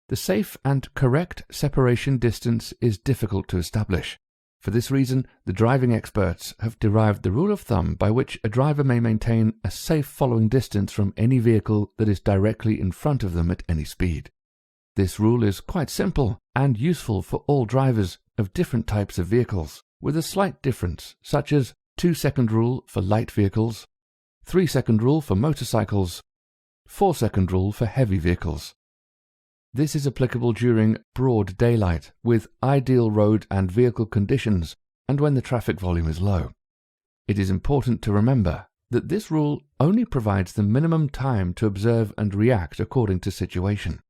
The safe and correct separation distance is difficult to establish. For this reason, the driving experts have derived the rule of thumb by which a driver may maintain a safe following distance from any vehicle that is directly in front of them at any speed. This rule is quite simple and useful for all drivers of different types of vehicles, with a slight difference, such as 2-second rule for light vehicles, 3-second rule for motorcycles, 4-second rule for heavy vehicles. This is applicable during broad daylight, with ideal road and vehicle conditions, and when the traffic volume is low. It is important to remember that this rule only provides the minimum time to observe and react according to situation.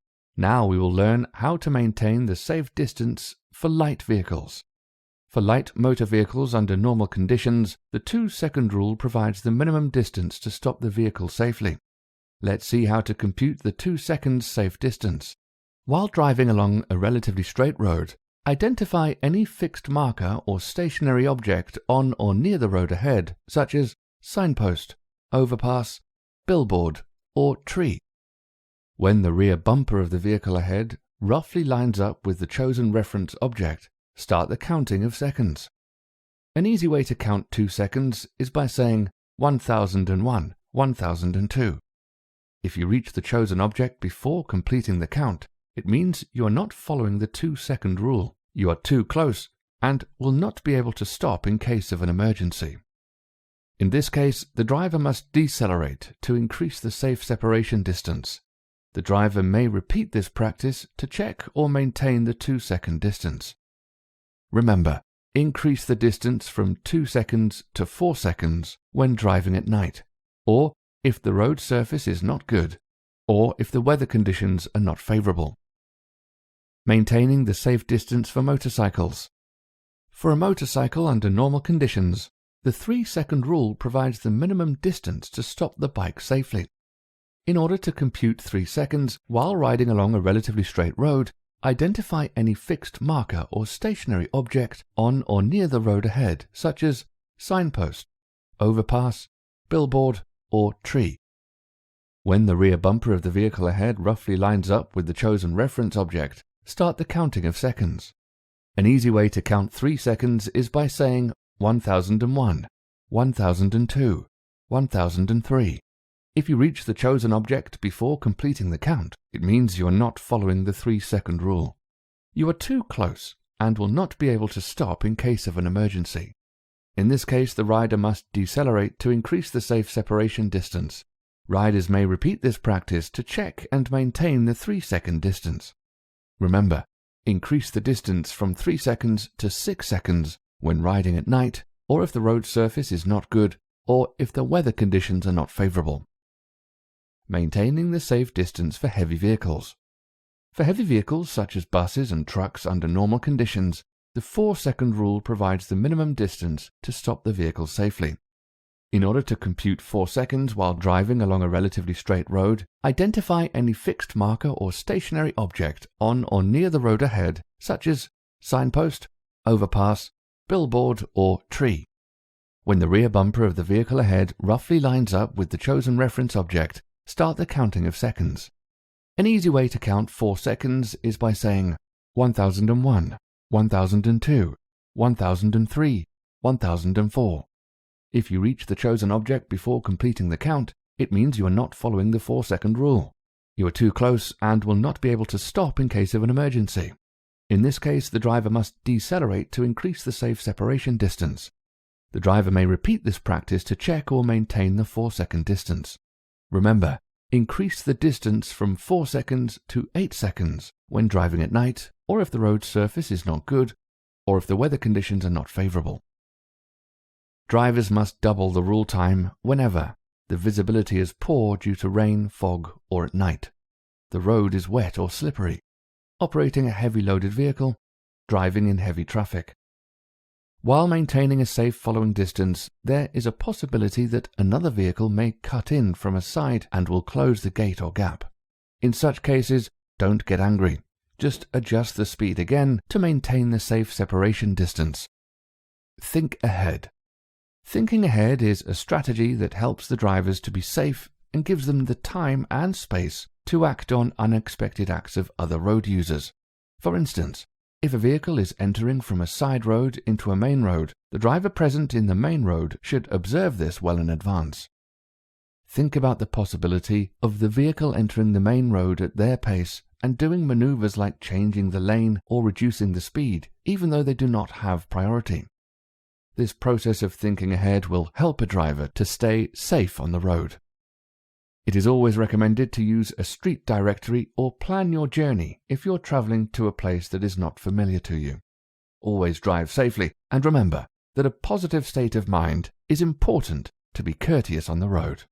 Now we will learn how to maintain the safe distance for light vehicles. For light motor vehicles under normal conditions, the 2-second rule provides the minimum distance to stop the vehicle safely. Let's see how to compute the 2 seconds safe distance. While driving along a relatively straight road, identify any fixed marker or stationary object on or near the road ahead, such as signpost, overpass, billboard, or tree. When the rear bumper of the vehicle ahead roughly lines up with the chosen reference object, start the counting of seconds. An easy way to count 2 seconds is by saying 1001, 1002. If you reach the chosen object before completing the count, it means you are not following the 2-second rule. You are too close and will not be able to stop in case of an emergency. In this case, the driver must decelerate to increase the safe separation distance. The driver may repeat this practice to check or maintain the 2-second distance. Remember, increase the distance from 2 seconds to 4 seconds when driving at night, or if the road surface is not good, or if the weather conditions are not favorable. Maintaining the safe distance for motorcycles. For a motorcycle under normal conditions, the 3-second rule provides the minimum distance to stop the bike safely. In order to compute 3 seconds while riding along a relatively straight road, identify any fixed marker or stationary object on or near the road ahead, such as signpost, overpass, billboard, or tree. When the rear bumper of the vehicle ahead roughly lines up with the chosen reference object, start the counting of seconds. An easy way to count 3 seconds is by saying 1001, 1002, 1003. If you reach the chosen object before completing the count, it means you are not following the 3-second rule. You are too close and will not be able to stop in case of an emergency. In this case, the rider must decelerate to increase the safe separation distance. Riders may repeat this practice to check and maintain the 3-second distance. Remember, increase the distance from 3 seconds to 6 seconds when riding at night, or if the road surface is not good, or if the weather conditions are not favorable. Maintaining the safe distance for heavy vehicles. For heavy vehicles such as buses and trucks under normal conditions, the 4-second rule provides the minimum distance to stop the vehicle safely. In order to compute 4 seconds while driving along a relatively straight road, identify any fixed marker or stationary object on or near the road ahead, such as signpost, overpass, billboard, or tree. When the rear bumper of the vehicle ahead roughly lines up with the chosen reference object, start the counting of seconds. An easy way to count 4 seconds is by saying 1001, 1002, 1003, 1004. If you reach the chosen object before completing the count, it means you are not following the 4-second rule. You are too close and will not be able to stop in case of an emergency. In this case, the driver must decelerate to increase the safe separation distance. The driver may repeat this practice to check or maintain the 4-second distance. Remember, increase the distance from 4 seconds to 8 seconds when driving at night, or if the road surface is not good, or if the weather conditions are not favorable. Drivers must double the rule time whenever the visibility is poor due to rain, fog, or at night, the road is wet or slippery, operating a heavy loaded vehicle, driving in heavy traffic. While maintaining a safe following distance, there is a possibility that another vehicle may cut in from a side and will close the gate or gap. In such cases, don't get angry. Just adjust the speed again to maintain the safe separation distance. Think ahead. Thinking ahead is a strategy that helps the drivers to be safe and gives them the time and space to act on unexpected acts of other road users. For instance, if a vehicle is entering from a side road into a main road, the driver present in the main road should observe this well in advance. Think about the possibility of the vehicle entering the main road at their pace and doing maneuvers like changing the lane or reducing the speed, even though they do not have priority. This process of thinking ahead will help a driver to stay safe on the road. It is always recommended to use a street directory or plan your journey if you're traveling to a place that is not familiar to you. Always drive safely, and remember that a positive state of mind is important to be courteous on the road.